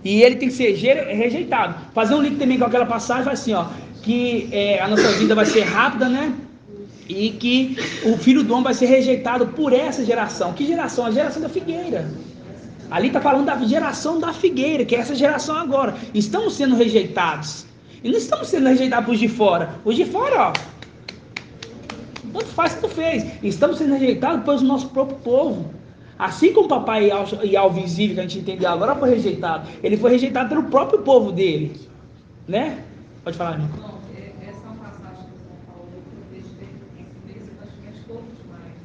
E ele tem que ser rejeitado. Fazer um link também com aquela passagem, assim, ó, que a nossa vida vai ser rápida, né? E que o filho do homem vai ser rejeitado por essa geração. Que geração? A geração da figueira. Ali está falando da geração da figueira, que é essa geração agora. Estamos sendo rejeitados. E não estamos sendo rejeitados por os de fora. Os de fora, ó, Tanto faz, tanto fez. Estamos sendo rejeitados pelo nosso próprio povo. Assim como o papai Yahweh visível, que a gente entendeu agora, foi rejeitado. Ele foi rejeitado pelo próprio povo dele. Né? Pode falar, irmão. Não, essa é uma passagem que você falou, eu vejo nesse praticamente todos mais.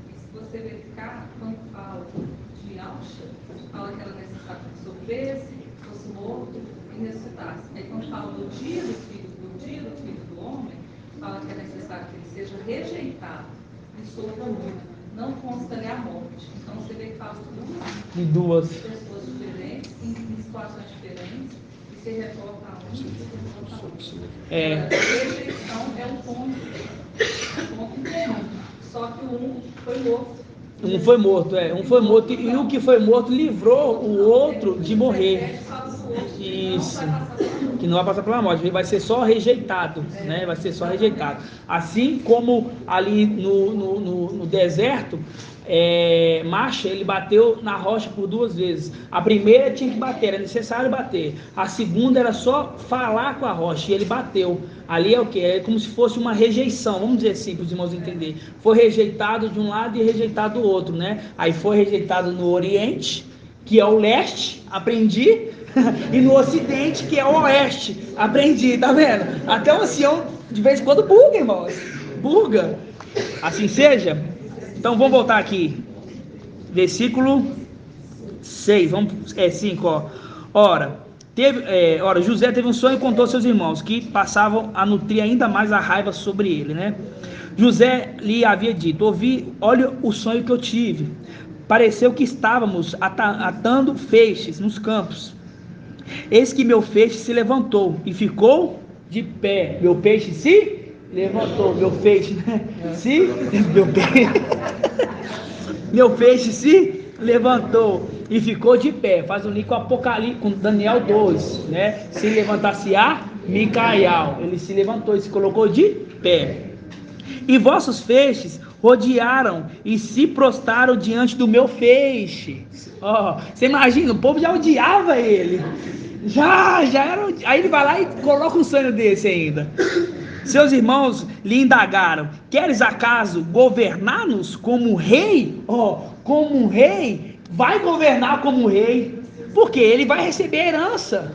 E se você verificar, quando fala de Alcha, fala que era necessário que sofresse, fosse morto e ressuscitasse. Aí quando fala do dia do filho do homem, fala que é necessário que ele seja rejeitado e sofra muito. Não consta ali a morte. Então você vê que fala De duas pessoas diferentes, em situações diferentes, e se reporta a um e se reporta a outro. A rejeição é um ponto comum. Só que um foi morto. Um foi morto, um foi morto, e o que foi morto livrou o outro de morrer. Isso. Que não vai passar pela morte, ele vai ser só rejeitado, né? Vai ser só rejeitado. Assim como ali no deserto, Marcha, ele bateu na rocha por 2 vezes. A primeira tinha que bater, era necessário bater. A segunda era só falar com a rocha, e ele bateu. Ali é o que? É como se fosse uma rejeição, vamos dizer assim, para os irmãos entenderem. Foi rejeitado de um lado e rejeitado do outro, né? Aí foi rejeitado no Oriente, que é o leste, aprendi, e no Ocidente, que é o oeste, aprendi, tá vendo? Até o ancião, de vez em quando, buga, irmãos. Buga. Assim seja. Então vamos voltar aqui. Versículo 6. 5, ó. Ora, José teve um sonho e contou aos seus irmãos, que passavam a nutrir ainda mais a raiva sobre ele, né? José lhe havia dito: olha o sonho que eu tive. Pareceu que estávamos atando feixes nos campos. Eis que meu feixe se levantou e ficou de pé. Meu peixe se levantou. Meu feixe, né? Meu feixe se levantou e ficou de pé. Faz um link com Apocalipse, com Daniel 12, né? Se levantasse-á Micael. Ele se levantou e se colocou de pé. E vossos feixes rodearam e se prostraram diante do meu feixe. Você imagina, o povo já odiava ele. Já era. Aí ele vai lá e coloca um sonho desse ainda. Seus irmãos lhe indagaram: queres acaso governar-nos como rei? Como um rei? Vai governar como rei, porque ele vai receber a herança.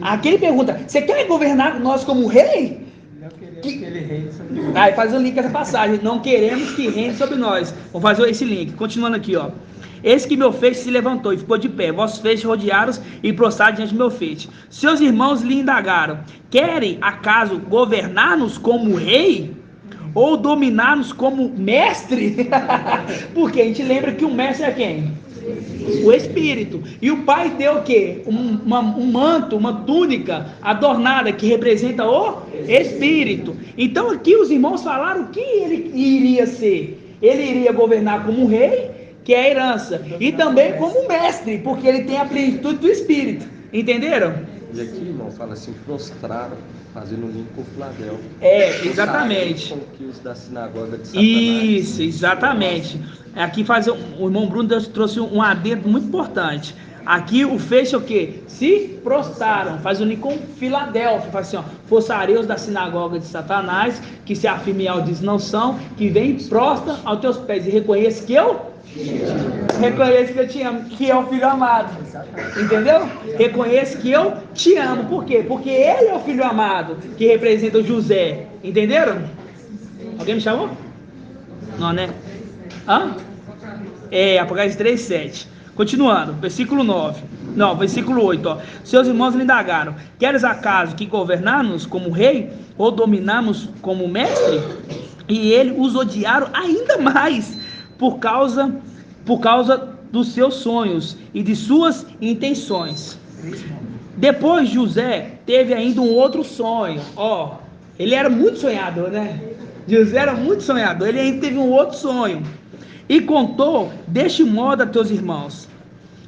Aqui ele pergunta: você quer governar nós como rei? Não queremos que ele reine sobre nós. Aí faz o link essa passagem: não queremos que reine sobre nós. Vou fazer esse link, continuando aqui, ó. Eis que meu feixe se levantou e ficou de pé. Vossos feixes rodearam e prostraram diante do meu feixe. Seus irmãos lhe indagaram: querem acaso governar-nos como rei? Ou dominar-nos como mestre? Porque a gente lembra que o mestre é quem? O Espírito. E o Pai deu o quê? Um manto, uma túnica adornada que representa o Espírito. Então aqui os irmãos falaram o que ele iria ser. Ele iria governar como rei, que é a herança, e também como mestre, porque ele tem a plenitude do Espírito. Entenderam? E aqui, irmão, fala assim: prostraram, fazendo um link com Filadélfia. Exatamente. Com que os da sinagoga de Satanás. Isso, exatamente. Aqui o irmão Bruno trouxe um adendo muito importante. Aqui o feixe é o quê? Se prostraram, faz um link com Filadélfia, faz assim, ó: forçareus da sinagoga de Satanás, que se afirmem ao diz não são, que vem prostra aos teus pés e reconheça que eu te amo, que é o filho amado. Entendeu? Reconheça que eu te amo. Por quê? Porque ele é o filho amado, que representa o José. Entenderam? Alguém me chamou? Não, né? Apocalipse 3:7. Continuando, versículo 9. Não, versículo 8, ó. Seus irmãos lhe indagaram: queres acaso que governar-nos como rei, ou dominarmos como mestre? E ele os odiaram ainda mais por causa dos seus sonhos e de suas intenções. Depois José teve ainda um outro sonho. Ele era muito sonhador, né? José era muito sonhador. Ele ainda teve um outro sonho e contou deste modo a teus irmãos: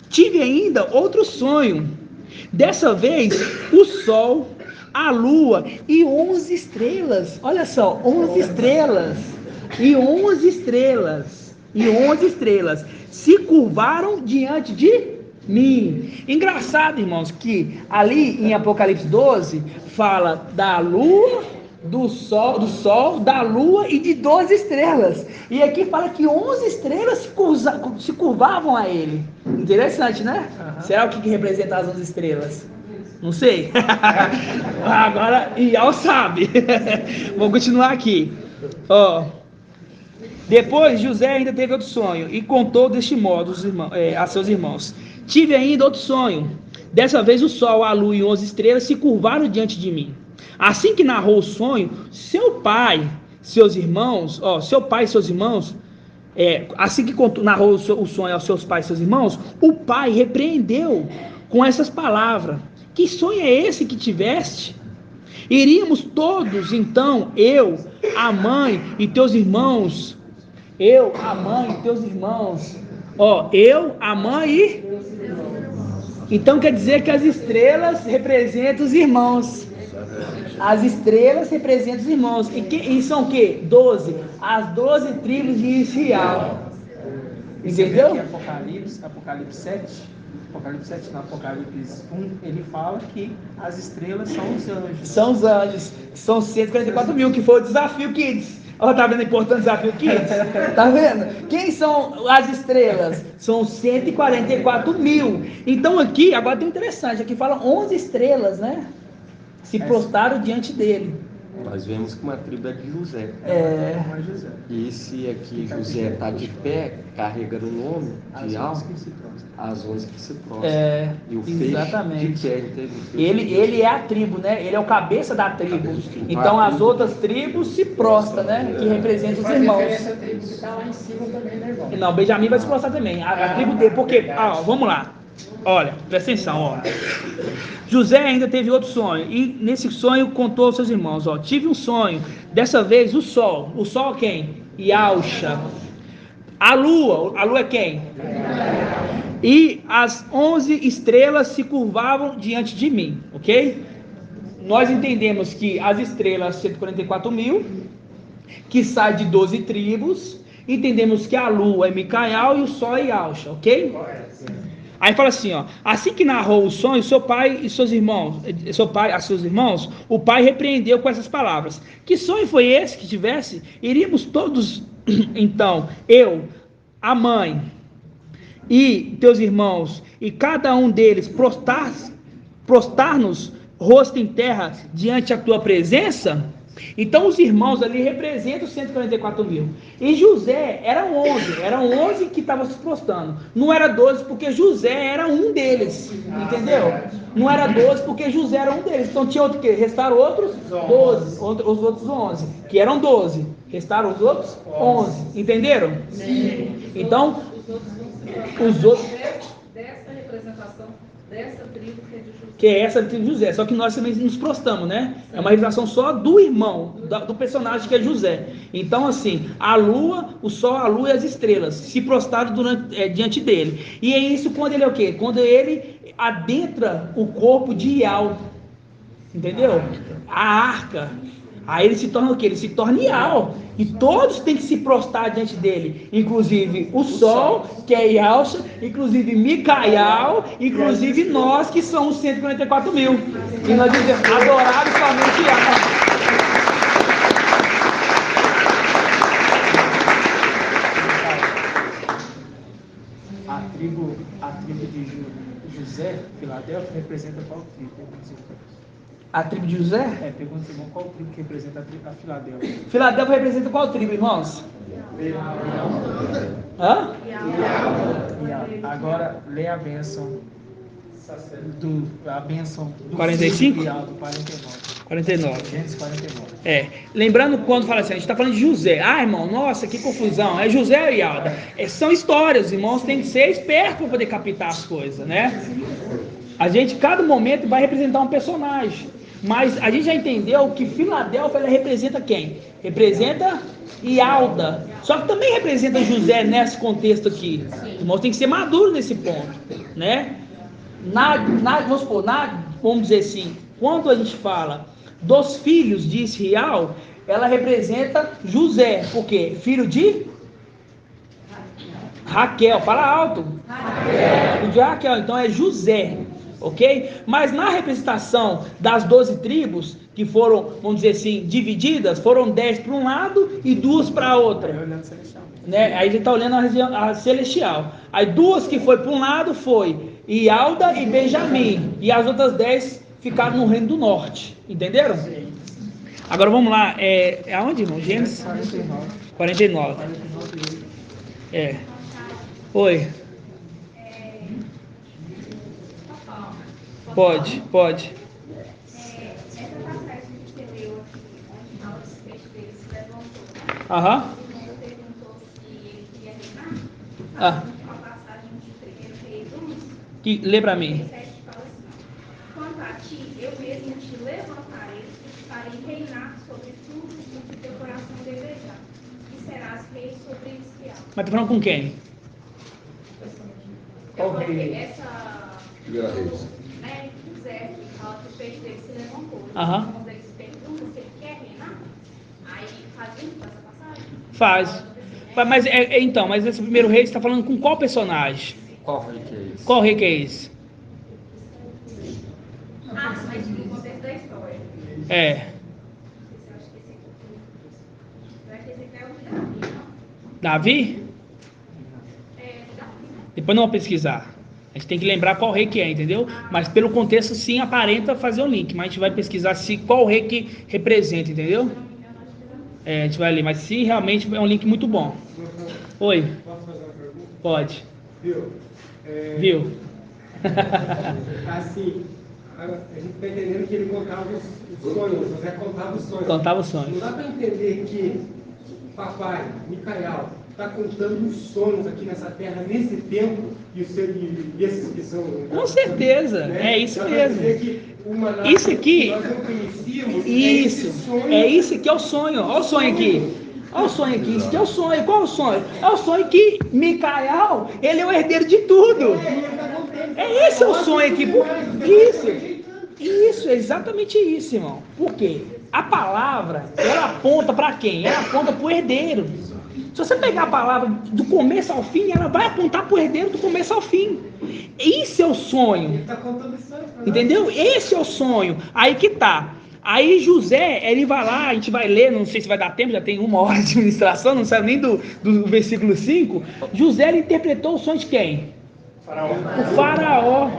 tive ainda outro sonho. Dessa vez o sol, a lua e 11 estrelas. Olha só, 11 estrelas. E 11 estrelas se curvaram diante de mim. Engraçado, irmãos, que ali em Apocalipse 12 fala da lua, do sol, da lua e de 12 estrelas. E aqui fala que 11 estrelas se curvavam a ele. Interessante, né? Será o que representa as 11 estrelas? Não sei. Agora Ial sabe. Vou continuar aqui. Depois José ainda teve outro sonho e contou deste modo a seus irmãos: tive ainda outro sonho. Dessa vez o sol, a lua e 11 estrelas se curvaram diante de mim. Assim que narrou o sonho, seu pai e seus irmãos, assim que narrou o sonho aos seus pais e seus irmãos, o pai repreendeu com essas palavras: que sonho é esse que tiveste? Iríamos todos, então, eu, a mãe e teus irmãos. Eu, a mãe e teus irmãos. Eu, a mãe e... Então quer dizer que as estrelas representam os irmãos. As estrelas representam os irmãos. E são o quê? 12. As 12 tribos de Israel. Entendeu? Apocalipse 7, no Apocalipse 1, ele fala que as estrelas são os anjos. São os anjos, que são 144 mil, que foi o desafio Kids. Tá vendo o importante desafio Kids? Tá vendo? Quem são as estrelas? São 144 mil. Então aqui, agora tem interessante, aqui fala 11 estrelas, né? Se prostraram diante dele. Nós vemos que uma tribo é de José. José. E esse aqui, José, está de pé, carregando o nome de Al, as 11 que se prostram. E o exatamente. De pé, entende? Ele é a tribo, né? Ele é o cabeça da tribo. Então as outras tribos se prostram, né? Que representam os irmãos. Essa tribo que está lá em cima também, né, irmão? Não, Benjamim vai se prostrar também. A tribo dele, porque, vamos lá. Olha, presta atenção, José ainda teve outro sonho, e nesse sonho contou aos seus irmãos, tive um sonho, dessa vez o sol quem? Yalcha. A lua é quem? E as 11 estrelas se curvavam diante de mim, ok? Nós entendemos que as estrelas, 144 mil, que sai de 12 tribos, entendemos que a lua é Micael e o sol é Yalcha, ok? Aí fala assim, assim que narrou o sonho, seu pai a seus irmãos, o pai repreendeu com essas palavras: que sonho foi esse que tivesse? Iríamos todos, então, eu, a mãe e teus irmãos, e cada um deles prostrar-nos rosto em terra diante da tua presença? Então os irmãos ali representam os 144 mil. E José eram 11 que estavam se prostrando. Não era 12 porque José era um deles, entendeu? Não era 12 porque José era um deles. Então tinha outro que? Restaram outros 12, os outros 11, que eram 12. Restaram os outros 11, entenderam? Sim. Então, os outros... Dessa representação, dessa tribo que é de José. Que é essa tribo de José, só que nós também nos prostramos, né? É uma revelação só do irmão, do personagem que é José. Então, assim, a lua, o sol, a lua e as estrelas se prostraram diante dele. E é isso quando ele é o quê? Quando ele adentra o corpo de Ial, entendeu? A arca. Aí ele se torna o quê? Ele se torna Ial. E todos têm que se prostrar diante dele. Inclusive o sol, que é Yalcha, inclusive Micael, inclusive nós, que somos 144 mil. E nós dizemos, adorável somente Ial. A tribo de José, Filadélfia, representa qual tribo? A tribo de José? Pergunta, irmão, qual tribo que representa a Filadélfia? Filadélfia representa qual tribo, irmãos? Hã? Agora, lê a bênção do 45? Do 49. Gênesis 49. Lembrando quando fala assim, a gente está falando de José. Irmão, nossa, que confusão. É José e Alda. São histórias, os irmãos têm que ser espertos para poder captar as coisas, né? A gente, cada momento, vai representar um personagem. Mas a gente já entendeu que Filadélfia ela representa quem? Representa Ialda. Só que também representa José nesse contexto aqui. Os irmãos têm que ser maduros nesse ponto, né? Vamos dizer assim, quando a gente fala dos filhos de Israel, ela representa José. Por quê? Filho de Raquel. Fala alto. Filho de Raquel. Então é José. ok? Mas na representação das 12 tribos, que foram, vamos dizer assim, divididas, foram 10 para um lado e 2 para a outra. Né? Aí ele está olhando a celestial. Aí 2 que foi para um lado foi Ialda e Benjamim, e as outras 10 ficaram no reino do norte, entenderam? Sim. Agora vamos lá, aonde, irmão? Gênesis 49. Oi. Pode. Essa passagem que você leu aqui, onde fala dos peixes dele se levantou. Aham. O irmão perguntou se ele queria reinar. Ah. A passagem de 1 Reis 1. Que lê para mim. Fala assim: quanto a ti, eu mesmo te levantarei e farei reinar sobre tudo o que teu coração desejar. E serás rei sobre Israel. Mas tá falando com quem? Eu coloquei essa. Primeira Reis. José, que fala que o peixe dele se levantou. Aham. Os irmãos deles perguntam se ele quer reinar. Aí fazendo essa passagem? Faz. Mas esse primeiro rei está falando com qual personagem? Qual rei que é esse? Qual rei que é esse? Mas no contexto da história. É. Eu acho que esse aqui. Será que esse aqui é o Davi, não? Davi? Davi. Depois não vou pesquisar. A gente tem que lembrar qual rei que é, entendeu? Mas pelo contexto sim aparenta fazer o link. Mas a gente vai pesquisar qual rei que representa, entendeu? A gente vai ler. Mas se realmente é um link muito bom. Oi. Posso fazer uma pergunta? Pode. Viu? Viu? Assim, a gente está entendendo que ele contava os sonhos, José contava os sonhos. Contava os sonhos. Não dá para entender que o papai, Micael, está contando os sonhos aqui nessa terra, nesse tempo, e esses que são... Com certeza, né? é isso Dá mesmo. pra dizer que uma Isso aqui, nós não conhecíamos, isso aqui é o sonho. Olha o sonho aqui. Olha o sonho aqui, isso aqui é o sonho. Qual é o sonho? É o sonho que Micael, ele é o herdeiro de tudo. Esse é o sonho aqui. Isso, exatamente isso, irmão. Por quê? A palavra, ela aponta para quem? Ela aponta para o herdeiro. Se você pegar a palavra do começo ao fim, ela vai apontar para o herdeiro do começo ao fim. Esse é o sonho. Entendeu? Esse é o sonho. Aí que tá. Aí José, ele vai lá, a gente vai ler, não sei se vai dar tempo, já tem 1 hora de ministração, não sabe nem do versículo 5. José, ele interpretou o sonho de quem? O faraó.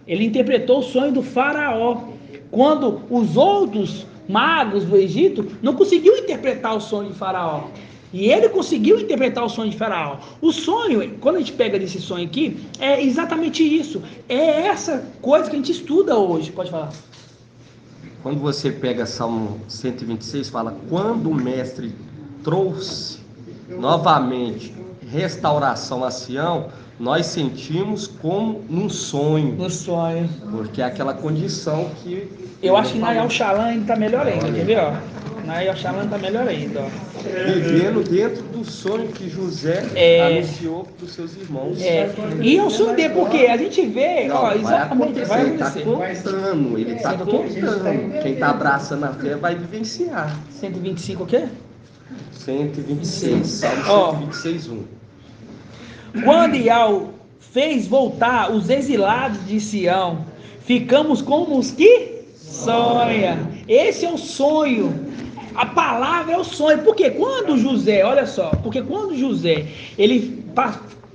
Ele interpretou o sonho do faraó. Quando os outros magos do Egito não conseguiam interpretar o sonho de faraó. E ele conseguiu interpretar o sonho de faraó. O sonho, quando a gente pega desse sonho aqui, é exatamente isso. É essa coisa que a gente estuda hoje. Pode falar. Quando você pega Salmo 126, fala: quando o mestre trouxe novamente restauração a Sião, nós sentimos como num sonho. No sonho. Porque é aquela condição que... Eu acho que Nayal Shalom ainda está melhor ainda, quer ver? Ó? Nayal Shalom está melhor ainda. Ó. Vivendo dentro do sonho que José anunciou para os seus irmãos. E é o sonho dele, porque a gente vê, não, ó, exatamente, vai acontecer. Ele está contando. Quem está abraçando a fé vai vivenciar. 125 o quê? 126, Salmo 126, 1. Quando Ial fez voltar os exilados de Sião, ficamos como os que sonha. Esse é o sonho. A palavra é o sonho. Porque quando José, olha só, ele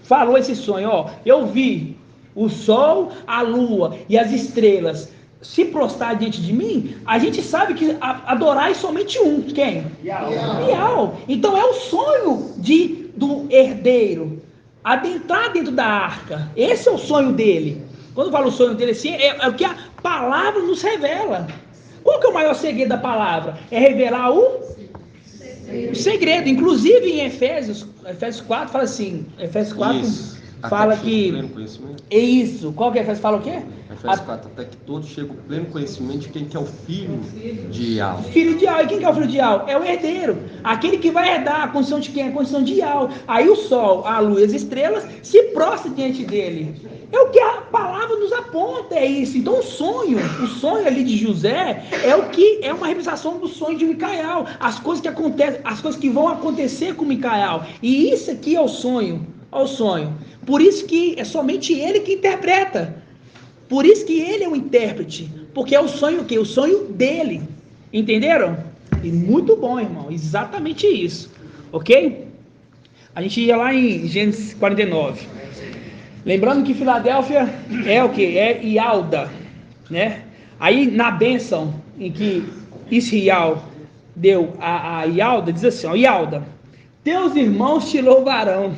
falou esse sonho, ó, eu vi o sol, a lua e as estrelas se prostrar diante de mim, a gente sabe que adorar é somente um. Quem? Ial. Então é o sonho do herdeiro adentrar dentro da arca. Esse é o sonho dele. Quando eu falo o sonho dele assim, é o que a palavra nos revela. Qual que é o maior segredo da palavra? É revelar o segredo. Inclusive em Efésios 4 fala assim, Efésios 4 fala que... É isso. Qual que é Efésios? Fala o quê? Efésios 4, até que todos chegam ao pleno conhecimento de quem que é o filho de Ial. Filho de Ial. E quem que é o filho de Ial? É o herdeiro. Aquele que vai herdar a condição de quem? A condição de Ial. Aí o sol, a lua e as estrelas se prostram diante dele. É o que a palavra nos aponta, é isso. Então o sonho ali de José é o que é uma realização do sonho de Micael. As coisas que acontecem, as coisas que vão acontecer com Micael. E isso aqui é o sonho. É o sonho. Por isso que é somente ele que interpreta. Por isso que ele é o intérprete, porque é o sonho o quê? O sonho dele. Entenderam? E muito bom, irmão, exatamente isso. Ok? A gente ia lá em Gênesis 49. Lembrando que Filadélfia é o quê? É Ialda, né? Aí na bênção em que Israel deu a Ialda, diz assim, ó, Ialda, teus irmãos te louvarão,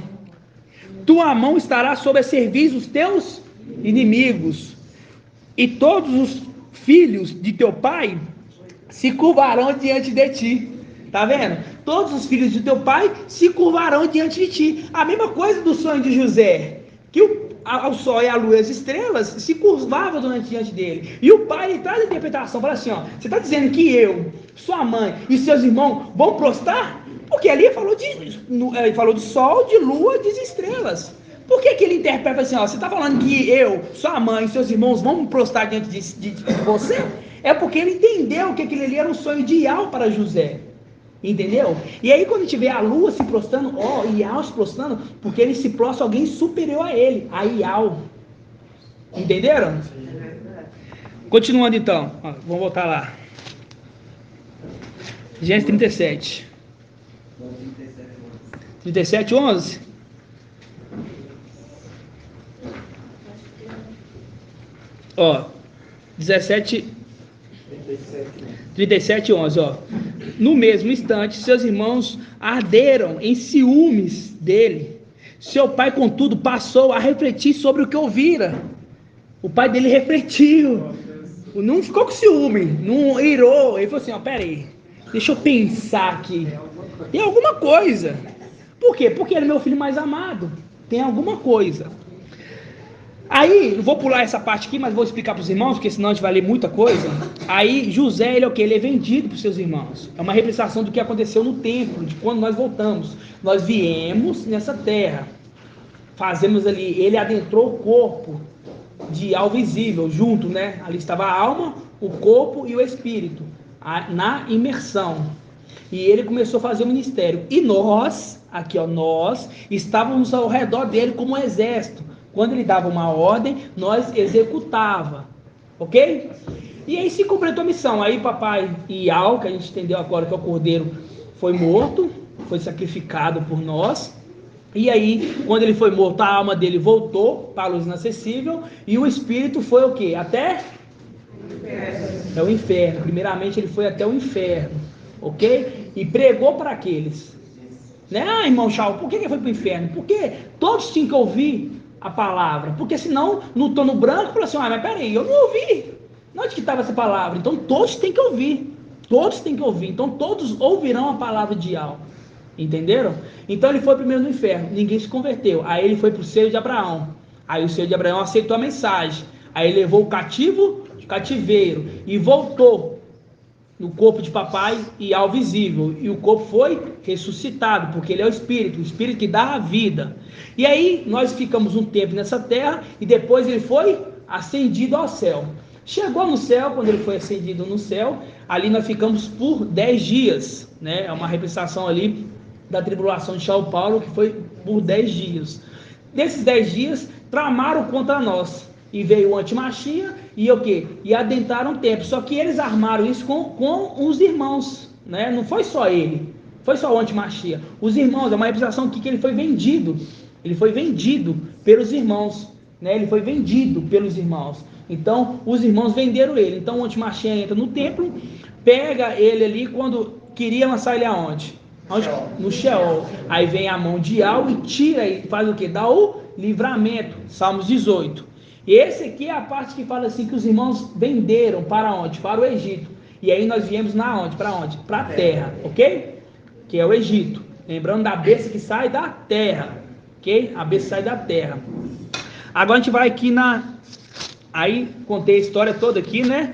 tua mão estará sobre a cerviz dos teus inimigos, e todos os filhos de teu pai se curvarão diante de ti. Tá vendo? Todos os filhos de teu pai se curvarão diante de ti. A mesma coisa do sonho de José, que o sol e a lua e as estrelas se curvavam diante dele. E o pai, ele traz a interpretação, fala assim, ó, você está dizendo que eu, sua mãe e seus irmãos vão prostrar? Porque ali ele falou de sol, de lua, de estrelas. Por que ele interpreta assim, ó, você está falando que eu, sua mãe e seus irmãos vão prostrar diante de você? É porque ele entendeu que aquele ali era um sonho de Ial para José. Entendeu? E aí quando a gente vê a lua se prostrando, ó, Ial se prostrando, porque ele se prostra alguém superior a ele, a Ial. Entenderam? Continuando então, ó, vamos voltar lá. Gênesis 37. 37, 11. Ó, 37, 11, ó. No mesmo instante, seus irmãos arderam em ciúmes dele. Seu pai, contudo, passou a refletir sobre o que ouvira. O pai dele refletiu. Não ficou com ciúme, não irou. Ele falou assim, ó, peraí, deixa eu pensar aqui. Tem alguma coisa. Por quê? Porque ele é meu filho mais amado. Tem alguma coisa. Aí, não vou pular essa parte aqui, mas vou explicar para os irmãos, porque senão a gente vai ler muita coisa. Aí, José, ele é o quê? Ele é vendido para os seus irmãos. É uma representação do que aconteceu no templo, de quando nós voltamos. Nós viemos nessa terra. Fazemos ali, ele adentrou o corpo de algo visível, junto, né? Ali estava a alma, o corpo e o espírito, na imersão. E ele começou a fazer o ministério. E nós, aqui ó, nós estávamos ao redor dele como um exército. Quando ele dava uma ordem, nós executava, ok? E aí se completou a missão. Aí papai Ial, que a gente entendeu agora que é o cordeiro, foi morto, foi sacrificado por nós. E aí, quando ele foi morto, a alma dele voltou para a luz inacessível. E o espírito foi o quê? Até o inferno. Primeiramente ele foi até o inferno, ok? E pregou para aqueles. Né? Ah, irmão Chau, por que ele foi para o inferno? Porque todos tinham que ouvir a palavra, porque senão no tono branco fala assim, ah, mas peraí, eu não ouvi, onde que estava essa palavra? Então todos têm que ouvir, então todos ouvirão a palavra de Ial, entenderam? Então ele foi primeiro no inferno, ninguém se converteu, aí ele foi para o seio de Abraão, aí o seio de Abraão aceitou a mensagem, aí ele levou o cativeiro e voltou no corpo de papai e ao visível, e o corpo foi ressuscitado, porque ele é o espírito que dá a vida. E aí nós ficamos um tempo nessa terra, e depois ele foi ascendido ao céu. Chegou no céu, quando ele foi ascendido no céu, ali nós ficamos por 10 dias, né? É uma representação ali da tribulação de São Paulo, que foi por 10 dias. Desses 10 dias, tramaram contra nós. E veio o antimachia e o quê? E adentraram o templo. Só que eles armaram isso com os irmãos, né? Não foi só ele, foi só o antimachia. Os irmãos, é uma representação aqui que ele foi vendido. Ele foi vendido pelos irmãos, né? Ele foi vendido pelos irmãos. Então, os irmãos venderam ele. Então, o antimachia entra no templo, pega ele ali quando queria lançar ele aonde? No Sheol. Aí vem a mão de Ial e tira e faz o quê? Dá o livramento. Salmos 18. E esse aqui é a parte que fala assim que os irmãos venderam para onde? Para o Egito. E aí nós viemos na onde? Para onde? Para a terra, ok? Que é o Egito. Lembrando da besta que sai da terra, ok? A besta sai da terra. Agora a gente vai aqui aí contei a história toda aqui, né?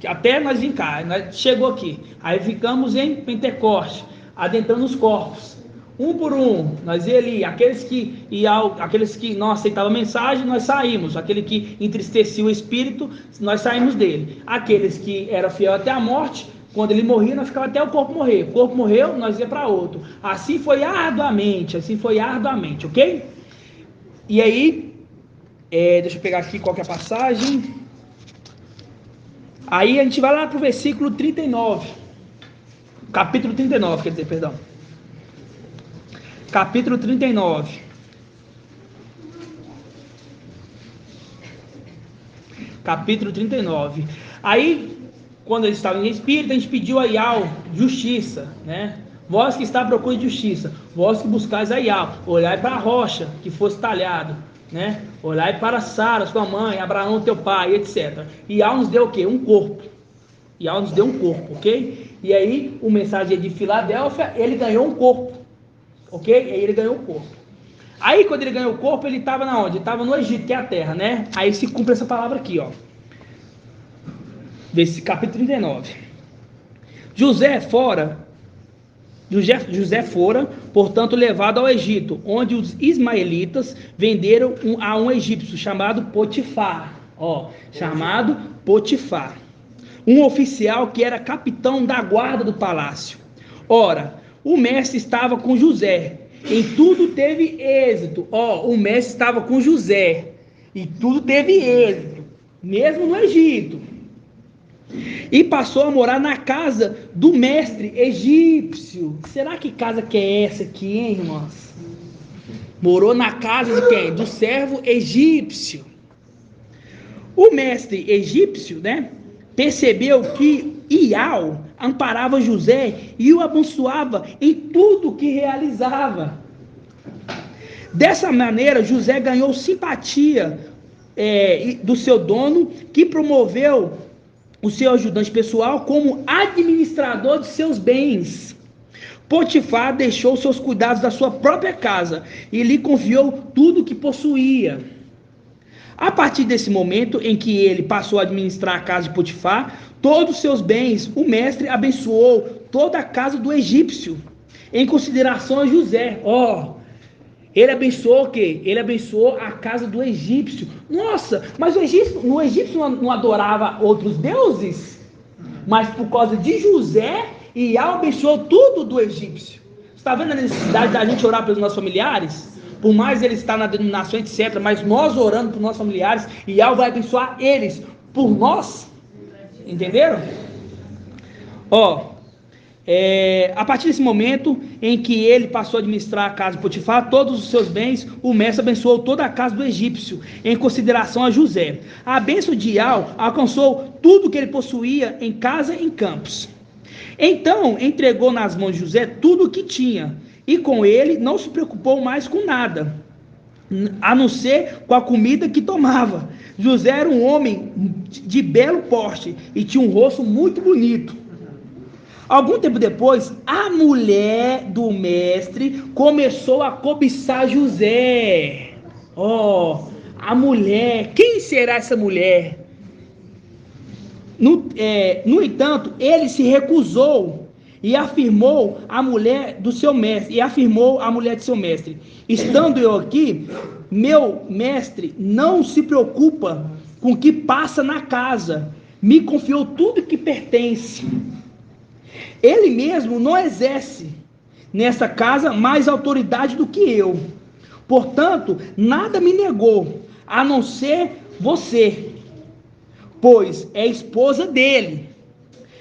Até nós vir cá, nós chegou aqui. Aí ficamos em Pentecoste, adentrando os corpos. Um por um, nós ia ali, aqueles que não aceitavam a mensagem, nós saímos. Aquele que entristecia o espírito, nós saímos dele. Aqueles que eram fiel até a morte, quando ele morria, nós ficávamos até o corpo morrer. O corpo morreu, nós ia para outro. Assim foi arduamente, ok? E aí, Deixa eu pegar aqui qual que é a passagem. Aí a gente vai lá para o versículo 39. Capítulo 39, quer dizer, perdão. Capítulo 39. Capítulo 39. Aí, quando eles estavam em espírito, a gente pediu a Iau justiça, né? Vós que está à procura de justiça, vós que buscais a Iau, olhai para a rocha que fosse talhado, né? Olhai para Sara, sua mãe, Abraão, teu pai, etc. Iau nos deu o quê? Um corpo. Iau nos deu um corpo, ok? E aí, o mensageiro de Filadélfia, ele ganhou um corpo, ok? E aí ele ganhou um corpo. Aí, quando ele ganhou o corpo, ele estava na onde? Ele estava no Egito, que é a terra, né? Aí se cumpre essa palavra aqui, ó. Desse capítulo 39. José fora, portanto, levado ao Egito, onde os ismaelitas venderam a um egípcio chamado Potifar, chamado Potifar, um oficial que era capitão da guarda do palácio. Ora, o mestre estava com José, em tudo teve êxito. O mestre estava com José, e tudo teve êxito, mesmo no Egito. E passou a morar na casa do mestre egípcio. Será que casa que é essa aqui, hein, irmãos? Morou na casa de quem? Do servo egípcio. O mestre egípcio, né, percebeu que Iau amparava José e o abençoava em tudo que realizava. Dessa maneira, José ganhou simpatia do seu dono, que promoveu o seu ajudante pessoal como administrador de seus bens. Potifar deixou seus cuidados da sua própria casa e lhe confiou tudo que possuía. A partir desse momento em que ele passou a administrar a casa de Potifar, todos os seus bens, o mestre abençoou toda a casa do egípcio, em consideração a José. Ele abençoou o quê? Ele abençoou a casa do egípcio. Nossa, mas o egípcio não adorava outros deuses? Mas por causa de José, Iau abençoou tudo do egípcio. Você está vendo a necessidade da gente orar pelos nossos familiares? Por mais ele estar na denominação, etc. Mas nós orando pelos nossos familiares, Iau vai abençoar eles por nós. Entenderam? A partir desse momento em que ele passou a administrar a casa de Potifar, todos os seus bens, o mestre abençoou toda a casa do egípcio, em consideração a José. A bênção de Iau alcançou tudo que ele possuía em casa e em campos. Então entregou nas mãos de José tudo o que tinha, e com ele não se preocupou mais com nada, a não ser com a comida que tomava. José era um homem de belo porte e tinha um rosto muito bonito. Algum tempo depois, a mulher do mestre começou a cobiçar José. A mulher, quem será essa mulher? No entanto, ele se recusou e afirmou a mulher do seu mestre, estando eu aqui, meu mestre não se preocupa com o que passa na casa, me confiou tudo que pertence. Ele mesmo não exerce nessa casa mais autoridade do que eu. Portanto, nada me negou, a não ser você, pois é esposa dele.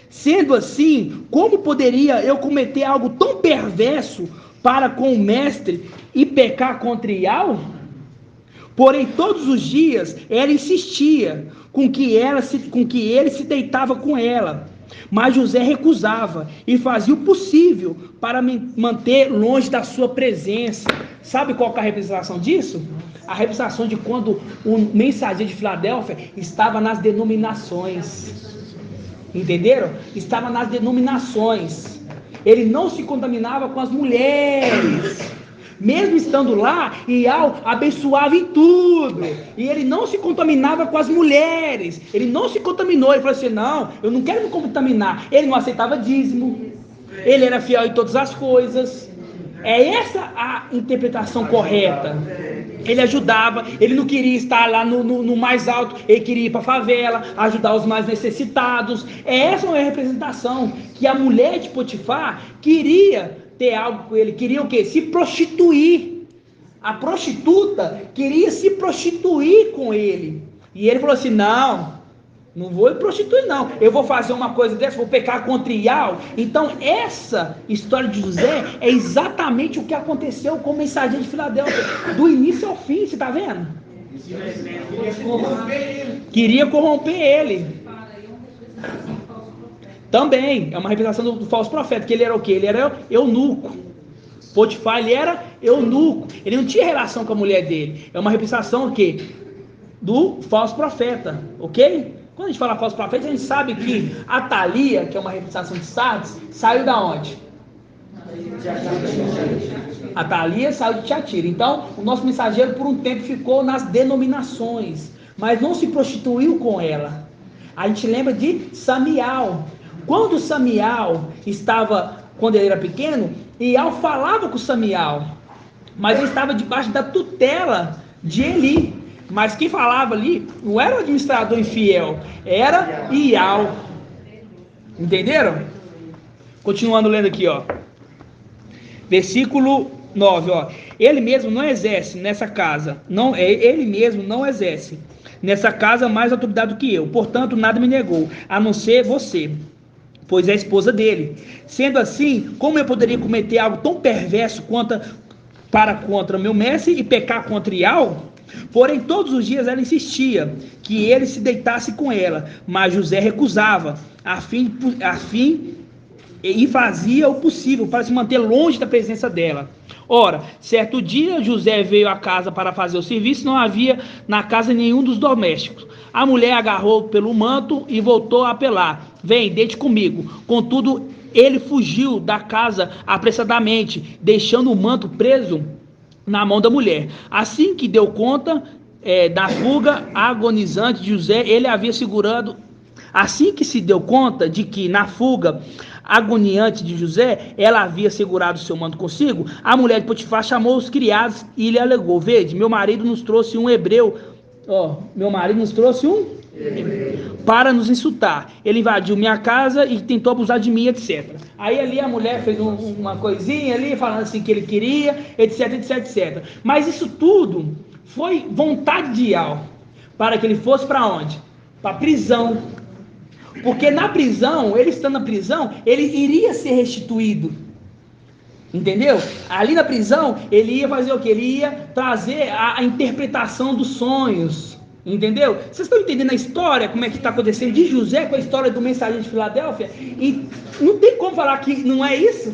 Sendo assim, como poderia eu cometer algo tão perverso para com o mestre e pecar contra Iau? Porém, todos os dias ela insistia com que ele se deitava com ela. Mas José recusava e fazia o possível para me manter longe da sua presença. Sabe qual que é a representação disso? A representação de quando o mensageiro de Filadélfia estava nas denominações. Entenderam? Estava nas denominações. Ele não se contaminava com as mulheres. Mesmo estando lá, Iau abençoava em tudo. E ele não se contaminava com as mulheres. Ele não se contaminou. Ele falou assim: não, eu não quero me contaminar. Ele não aceitava dízimo. Ele era fiel em todas as coisas. É essa a interpretação correta. Ele ajudava. Ele não queria estar lá no mais alto. Ele queria ir para a favela, ajudar os mais necessitados. Essa é a representação que a mulher de Potifar queria ter algo com ele, queria o quê? Se prostituir A prostituta queria se prostituir com ele. E ele falou assim, não vou me prostituir não. Eu vou fazer uma coisa dessa, vou pecar contra Ial. Então essa história de José é exatamente o que aconteceu com o mensageiro de Filadélfia. Do início ao fim, você está vendo? Queria corromper ele. Também, é uma representação do falso profeta, que ele era o quê? Ele era eunuco. Potifar, ele era eunuco. Ele não tinha relação com a mulher dele. É uma representação o quê? Do falso profeta, ok? Quando a gente fala falso profeta, a gente sabe que a Thalia, que é uma representação de Sardes, saiu da onde? A Thalia saiu de Tiatira. Então, o nosso mensageiro por um tempo ficou nas denominações, mas não se prostituiu com ela. A gente lembra de Samial. Quando Samial quando ele era pequeno, Ial falava com Samial, mas ele estava debaixo da tutela de Eli. Mas quem falava ali não era o administrador infiel, era Ial. Entenderam? Continuando lendo aqui, ó. Versículo 9, ó. Ele mesmo não exerce nessa casa, ele mesmo não exerce nessa casa mais autoridade do que eu. Portanto, nada me negou, a não ser você, pois é a esposa dele. Sendo assim, como eu poderia cometer algo tão perverso contra meu mestre e pecar contra Ial? Porém, todos os dias ela insistia que ele se deitasse com ela, mas José recusava, e fazia o possível para se manter longe da presença dela. Ora, certo dia José veio à casa para fazer o serviço, não havia na casa nenhum dos domésticos. A mulher agarrou pelo manto e voltou a apelar: vem, deite comigo. Contudo, ele fugiu da casa apressadamente, deixando o manto preso na mão da mulher. Assim que deu conta da fuga agonizante de José, ele havia segurado. Assim que se deu conta de que na fuga agoniante de José, ela havia segurado seu manto consigo, a mulher de Potifar chamou os criados e lhe alegou: vede, meu marido nos trouxe um hebreu. Para nos insultar. Ele invadiu minha casa e tentou abusar de mim, etc. Aí ali a mulher fez uma coisinha ali, falando assim que ele queria, etc, etc, etc. Mas isso tudo foi vontade de Ial, para que ele fosse para onde? Para a prisão. Porque na prisão, ele estando na prisão, ele iria ser restituído. Entendeu? Ali na prisão, ele ia fazer o quê? Ele ia trazer a interpretação dos sonhos. Entendeu? Vocês estão entendendo a história, como é que está acontecendo de José com a história do mensageiro de Filadélfia? E não tem como falar que não é isso?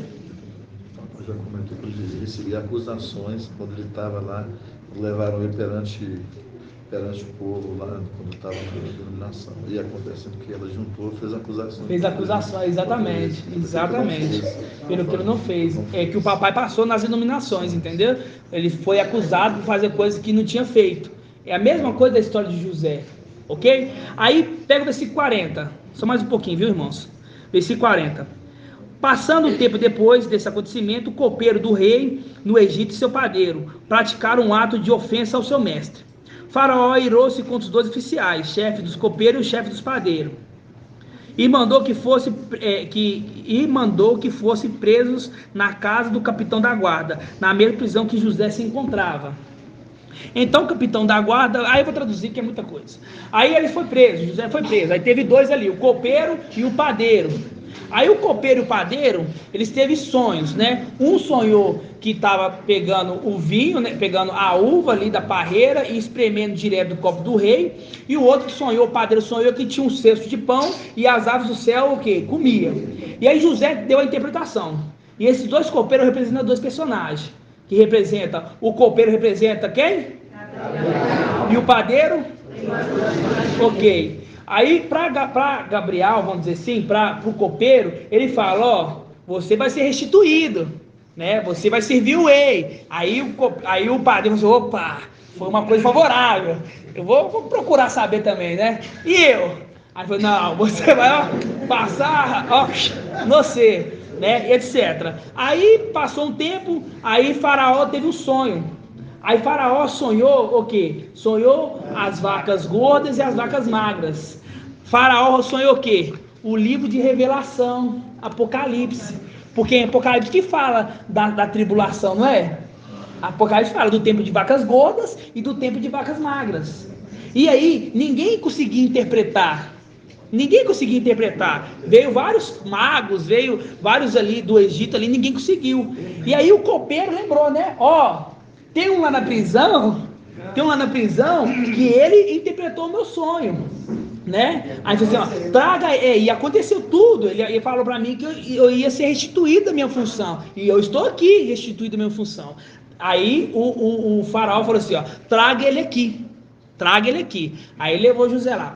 Eu já comentei que ele recebia acusações quando ele estava lá, levaram ele perante o povo lá, quando estava na denominação. E acontecendo que ela juntou, fez acusações. Fez acusações, exatamente. Exatamente. Pelo que ele não fez. É que o papai passou nas denominações, entendeu? Ele foi acusado por fazer coisas que não tinha feito. É a mesma coisa da história de José, ok? Aí pega o versículo 40, só mais um pouquinho, viu, irmãos? Versículo 40. Passando um tempo depois desse acontecimento, o copeiro do rei no Egito e seu padeiro praticaram um ato de ofensa ao seu mestre. Faraó irou-se contra os dois oficiais, chefe dos copeiros e chefe dos padeiros, e mandou que fossem presos na casa do capitão da guarda, na mesma prisão que José se encontrava. Então o capitão da guarda, aí eu vou traduzir que é muita coisa. Aí ele foi preso, José foi preso. Aí teve dois ali, o copeiro e o padeiro. Aí o copeiro e o padeiro, eles teve sonhos, né? Um sonhou que estava pegando o vinho, né? Pegando a uva ali da parreira e espremendo direto do copo do rei. E o outro que sonhou, o padeiro sonhou que tinha um cesto de pão e as aves do céu o quê? Comia. E aí José deu a interpretação. E esses dois copeiros representam dois personagens. Que representa, o copeiro representa quem? Gabriel. E o padeiro? Ok. Aí para Gabriel, vamos dizer assim, para o copeiro, ele fala: ó, você vai ser restituído, né? Você vai servir o rei. Aí o padeiro falou: opa, foi uma coisa favorável. Eu vou procurar saber também, né? E eu? Aí falou: não, você vai passar, você, né? Etc. Aí passou um tempo, aí Faraó teve um sonho. Aí Faraó sonhou o quê? Sonhou as vacas gordas e as vacas magras. Faraó sonhou o quê? O livro de Revelação, Apocalipse. Porque é Apocalipse que fala da tribulação, não é? Apocalipse fala do tempo de vacas gordas e do tempo de vacas magras. E aí, ninguém conseguia interpretar. Veio vários magos, veio vários ali do Egito ali, ninguém conseguiu. E aí o copeiro lembrou, né? Tem um lá na prisão que ele interpretou o meu sonho, né? Aí disse assim, traga, e aconteceu tudo. Ele falou para mim que eu ia ser restituído da minha função. E eu estou aqui restituído da minha função. Aí o faraó falou assim, traga ele aqui. Aí levou José lá.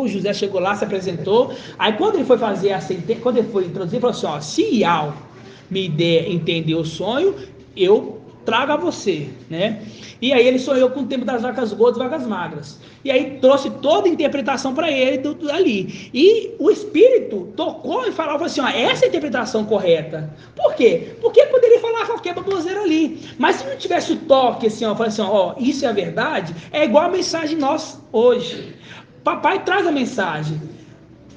José chegou lá, se apresentou. Aí quando ele foi fazer quando ele foi introduzir, ele falou assim, se Ial me der entender o sonho, eu trago a você, né? E aí ele sonhou com o tempo das vacas gordas e vacas magras. E aí trouxe toda a interpretação para ele ali. E o Espírito tocou e falou assim, essa é a interpretação correta. Por quê? Porque ele poderia falar qualquer baboseira ali. Mas se não tivesse o toque, assim, falou assim, isso é a verdade, é igual a mensagem nossa hoje. Papai traz a mensagem.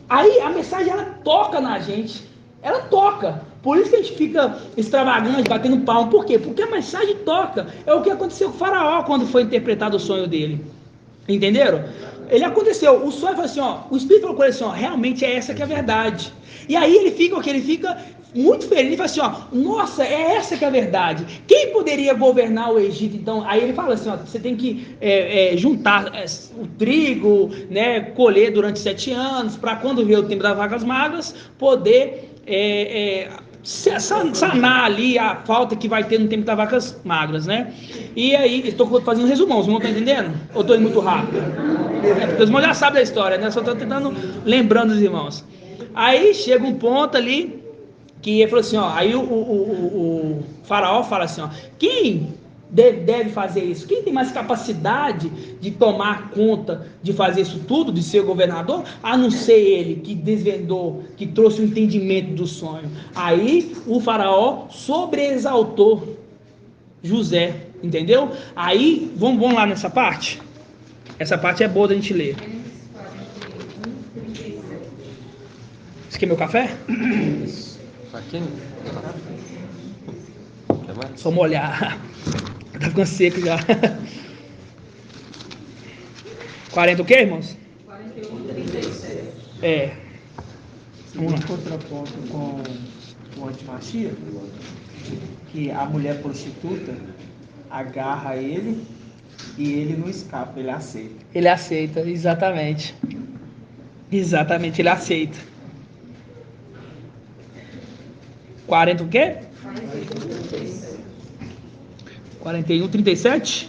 Aí a mensagem, ela toca na gente. Ela toca. Por isso que a gente fica extravagante, batendo palmo. Por quê? Porque a mensagem toca. É o que aconteceu com o faraó quando foi interpretado o sonho dele. Entenderam? Ele aconteceu. O sonho foi assim, o Espírito falou com ele assim, realmente é essa que é a verdade. E aí ele fica muito feliz. Ele fala assim, nossa, é essa que é a verdade. Quem poderia governar o Egito? Então, aí ele fala assim, você tem que juntar o trigo, né, colher durante 7 anos, para quando vier o tempo das vacas magras, poder sanar ali a falta que vai ter no tempo das vacas magras, né? E aí, estou fazendo um resumão, os irmãos estão entendendo? Ou estou indo muito rápido? Porque os irmãos já sabem da história, né? Só estou tentando, lembrando os irmãos. Aí chega um ponto ali que ele falou assim, aí o faraó fala assim, quem deve fazer isso? Quem tem mais capacidade de tomar conta de fazer isso tudo, de ser governador, a não ser ele que desvendou, que trouxe o entendimento do sonho. Aí o faraó sobreexaltou José, entendeu? Aí, vamos lá nessa parte? Essa parte é boa da gente ler. Você quer meu café? Aqui? Só molhar. Tá ficando seco já. 40 o quê, irmãos? 41:37. Vamos lá. Contraponto com o antimachia, que a mulher prostituta agarra ele e ele não escapa, ele aceita. Ele aceita, exatamente. Exatamente, ele aceita. 40 o quê? 41:37?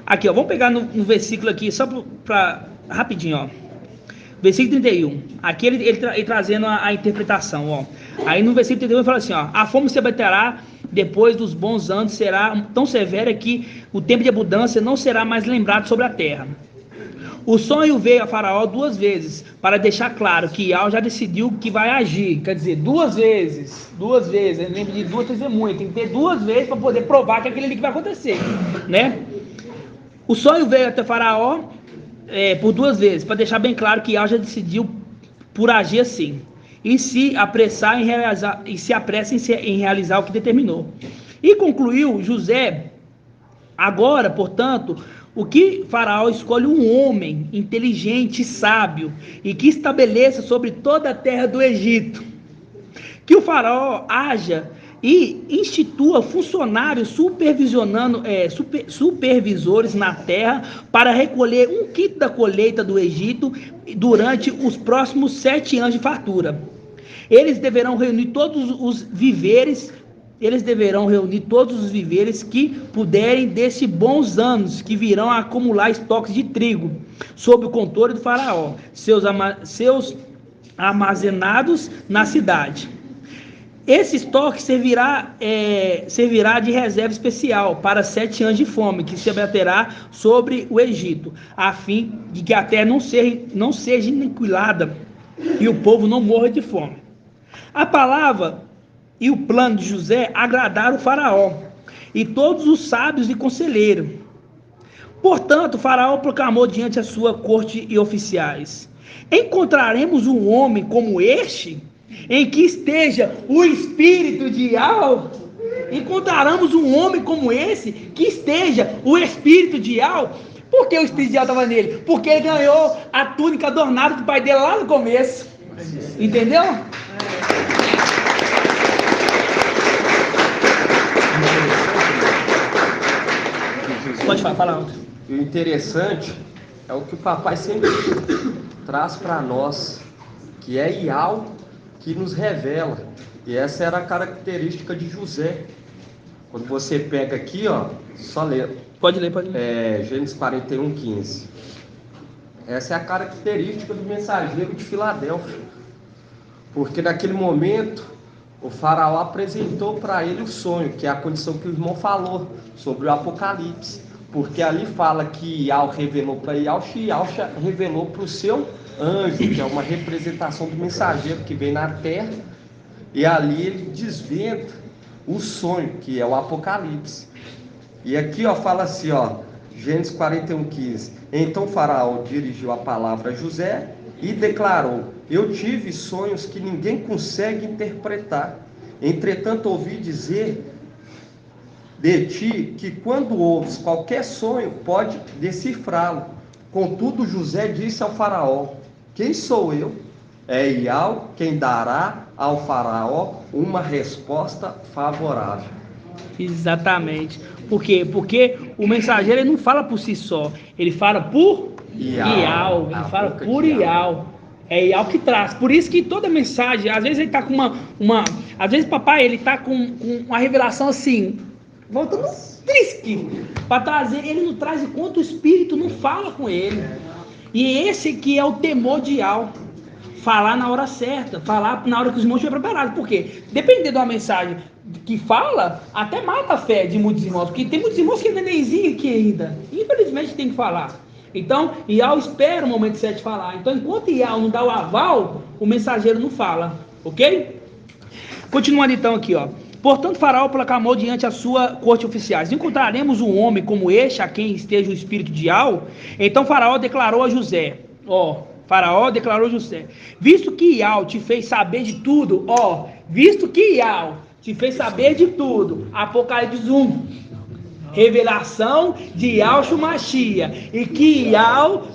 Aqui, vamos pegar no versículo aqui, só para rapidinho, Versículo 31. Aqui ele trazendo a interpretação, Aí no versículo 31 ele fala assim, a fome se abaterá depois dos bons anos, será tão severa que o tempo de abundância não será mais lembrado sobre a terra. O sonho veio a Faraó 2 vezes, para deixar claro que Ial já decidiu que vai agir. Quer dizer, 2 vezes. Lembra de 2 testemunhas. Tem que ter 2 vezes para poder provar que é aquilo ali que vai acontecer, né? O sonho veio até Faraó por 2 vezes, para deixar bem claro que Ial já decidiu por agir assim. E se apressa em realizar o que determinou. E concluiu José, agora, portanto, o que Faraó escolhe um homem inteligente e sábio e que estabeleça sobre toda a terra do Egito. Que o Faraó haja e institua funcionários supervisores na terra para recolher 1/5 da colheita do Egito durante os próximos 7 anos de fartura. Eles deverão reunir todos os víveres que puderem desses bons anos, que virão a acumular estoques de trigo, sob o controle do faraó, seus armazenados na cidade. Esse estoque servirá de reserva especial para 7 anos de fome, que se abaterá sobre o Egito, a fim de que a terra não seja aniquilada e o povo não morra de fome. A palavra e o plano de José agradaram o faraó e todos os sábios e conselheiros. Portanto, o faraó proclamou diante a sua corte e oficiais: encontraremos um homem como este? em que esteja o espírito de Ial. Encontraremos um homem como esse, que esteja o espírito de Ial. Por que o espírito de Ial estava nele? Porque ele ganhou a túnica adornada do pai dele lá no começo. Entendeu? Pode falar. E o interessante é o que o papai sempre traz para nós, que é Ial que nos revela. E essa era a característica de José. Quando você pega aqui, ó, só ler. Pode ler. Gênesis 41:15. Essa é a característica do mensageiro de Filadélfia. Porque naquele momento, o faraó apresentou para ele o sonho, que é a condição que o irmão falou, sobre o Apocalipse. Porque ali fala que Ial revelou para Ialcha e Ialcha revelou para o seu anjo, que é uma representação do mensageiro que vem na terra. E ali ele desvenda o sonho, que é o Apocalipse. E aqui, ó, fala assim, ó, Gênesis 41:15. Então Faraó dirigiu a palavra a José e declarou: eu tive sonhos que ninguém consegue interpretar. Entretanto, ouvi dizer de ti que quando ouves qualquer sonho, pode decifrá-lo. Contudo, José disse ao Faraó: quem sou eu? É Ial quem dará ao Faraó uma resposta favorável. Exatamente. Por quê? Porque o mensageiro ele não fala por si só, ele fala por Ial. Ele fala por Ial. É Ial que traz. Por isso que toda mensagem, às vezes ele está com uma. Às vezes papai ele está com uma revelação assim, voltando um trisque para trazer. Ele não traz enquanto o Espírito não fala com ele. E esse que é o temor de Ial. Falar na hora certa, falar na hora que os irmãos estiverem preparados. Por quê? Dependendo de uma mensagem que fala, até mata a fé de muitos irmãos, porque tem muitos irmãos que ainda nem dizem aqui ainda. Infelizmente tem que falar. Então, Ial espera o momento certo de falar. Então, enquanto Ial não dá o aval, o mensageiro não fala. Ok? Continuando então aqui, ó. Portanto, Faraó proclamou diante a sua corte oficiais: encontraremos um homem como este, a quem esteja o espírito de Ial? Então Faraó declarou a José, Faraó declarou a José: visto que Ial te fez saber de tudo, visto que Ial te fez saber de tudo, Apocalipse 1, revelação de Yahshua Mashiach, e que Ial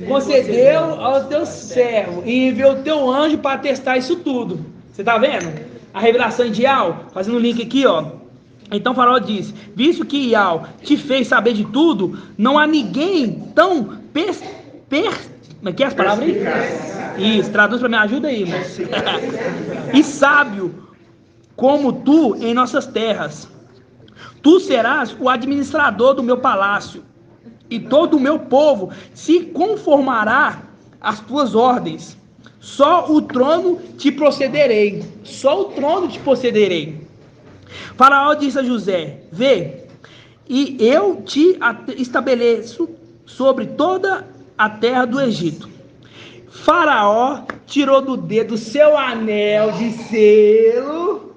concedeu ao teu servo e enviou o teu anjo para testar isso tudo. Você está vendo? A revelação de Ial, fazendo o link aqui, ó. Então Faraó disse: visto que Ial te fez saber de tudo, não há ninguém tão que é as palavras aí? Isso, traduz para mim, ajuda aí, irmão. E sábio como tu em nossas terras. Tu serás o administrador do meu palácio, e todo o meu povo se conformará às tuas ordens. Só o trono te procederei. Só o trono te procederei. Faraó disse a José: vê, e eu te estabeleço sobre toda a terra do Egito. Faraó tirou do dedo seu anel de selo,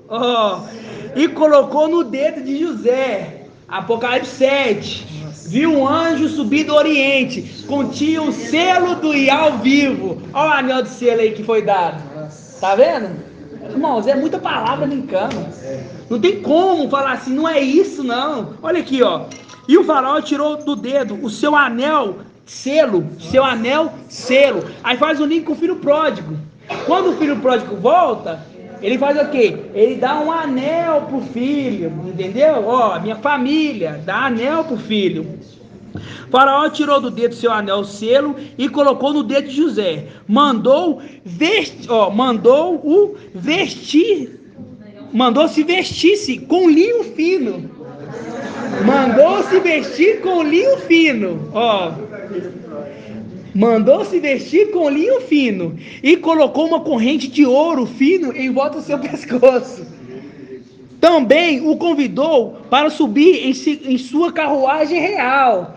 e colocou no dedo de José. Apocalipse 7. Viu um anjo subir do Oriente, continha o selo do Ial vivo. Olha o anel de selo aí que foi dado. Tá vendo? Irmãos, é muita palavra brincando. Não tem como falar assim, não é isso não. Olha aqui, ó. E o Faraó tirou do dedo o seu anel selo, selo. Aí faz o link com o filho pródigo. Quando o filho pródigo volta, ele faz o quê? Ele dá um anel pro filho, entendeu? Minha família, dá anel pro filho. Faraó tirou do dedo seu anel selo e colocou no dedo de José. Mandou-se vestir-se com linho fino. Mandou-se vestir com linho fino e colocou uma corrente de ouro fino em volta do seu pescoço. Também o convidou para subir em sua carruagem real.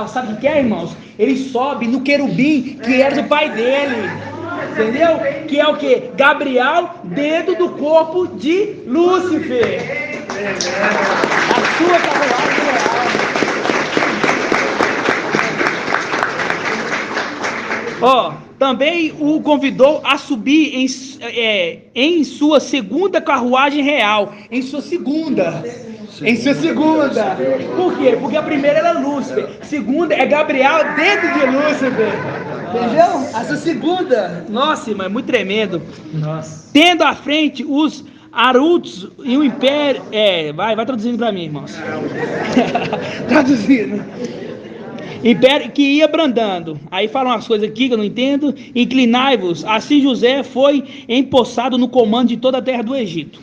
Sabe o que é, irmãos? Ele sobe no querubim que era do pai dele. Entendeu? Que é o que? Gabriel, dedo do corpo de Lúcifer. A sua carruagem real. Ó, também o convidou a subir em sua segunda carruagem real. Em sua segunda. Em sua segunda. Por quê? Porque a primeira era Lúcifer. Segunda é Gabriel dentro de Lúcifer. Entendeu? A sua segunda. Nossa, irmão, é muito tremendo. Nossa. Tendo à frente os Arutos e o Império. Vai traduzindo para mim, irmãos. Traduzindo. Império que ia brandando. Aí falam umas coisas aqui que eu não entendo. Inclinai-vos. Assim José foi empossado no comando de toda a terra do Egito.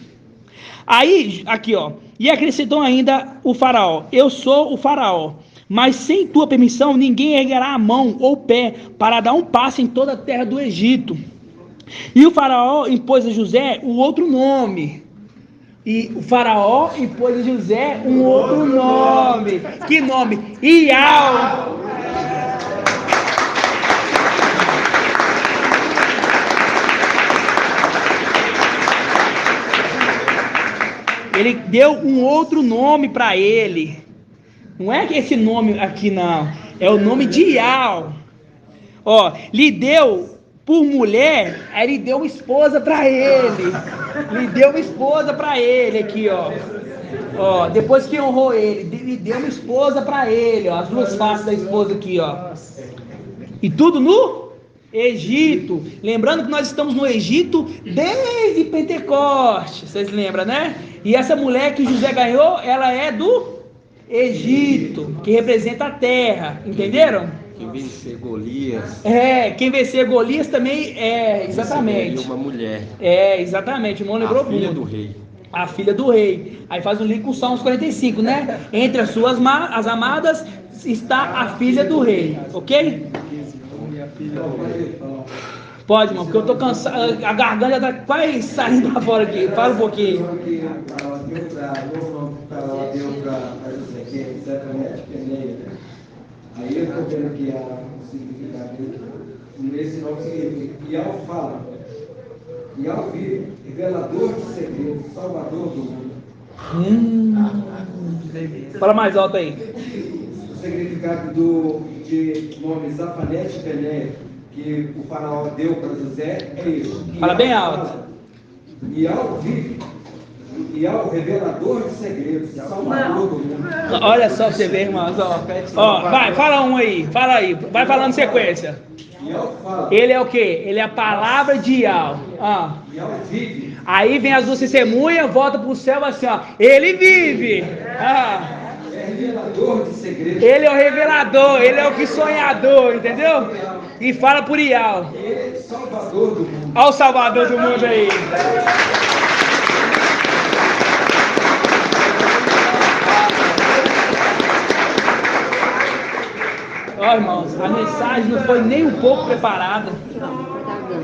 Aí, aqui ó. E acrescentou ainda o faraó: eu sou o faraó, mas sem tua permissão ninguém erguerá a mão ou pé para dar um passo em toda a terra do Egito. E o faraó impôs a José um outro nome. E o faraó impôs a José um outro nome. Que nome? Ial. Ele deu um outro nome para ele. Não é que esse nome aqui não. É o nome de Ial. Ó, lhe deu por mulher, aí ele deu uma esposa para ele. Lhe deu uma esposa para ele aqui, ó. Ó, depois que honrou ele, lhe deu uma esposa para ele, ó. As duas faces da esposa aqui, ó. E tudo no Egito. Lembrando que nós estamos no Egito desde Pentecostes. Vocês lembram, né? E essa mulher que José ganhou, ela é do Egito, que representa a terra. Entenderam? Quem vencer Golias. Quem vencer Golias também exatamente. E uma mulher. Exatamente. O irmão lembrou muito. A filha do rei. A filha do rei. Aí faz um link com Salmos 45, né? Entre as suas as amadas está a filha do rei. Ok? Pode, irmão, porque eu tô cansado. A garganta já tá quase saindo pra fora aqui. Fala um pouquinho. Aí eu estou vendo que o significado nesse nome significa Ial fala, Ial vive, revelador de segredos, salvador do mundo. Fala mais alto aí. O significado de nome Zafanete e Pené, que o faraó deu para José, é isso. Fala bem alto. Ial vive, Ial revelador de segredos, salvador do mundo. Olha só pra você ver, irmãos. Ó, vai, fala um aí. Fala aí. Vai falando sequência. Ele é o quê? Ele é a palavra de Ial. Aí vem as duas testemunhas, volta pro céu assim, ó. Ele vive. Revelador de segredos. Ele é o revelador, ele é o que sonhador, entendeu? E fala por Ial. Ele é o salvador do mundo. Olha o salvador do mundo aí. Ó, irmãos, a mensagem não foi nem um pouco preparada.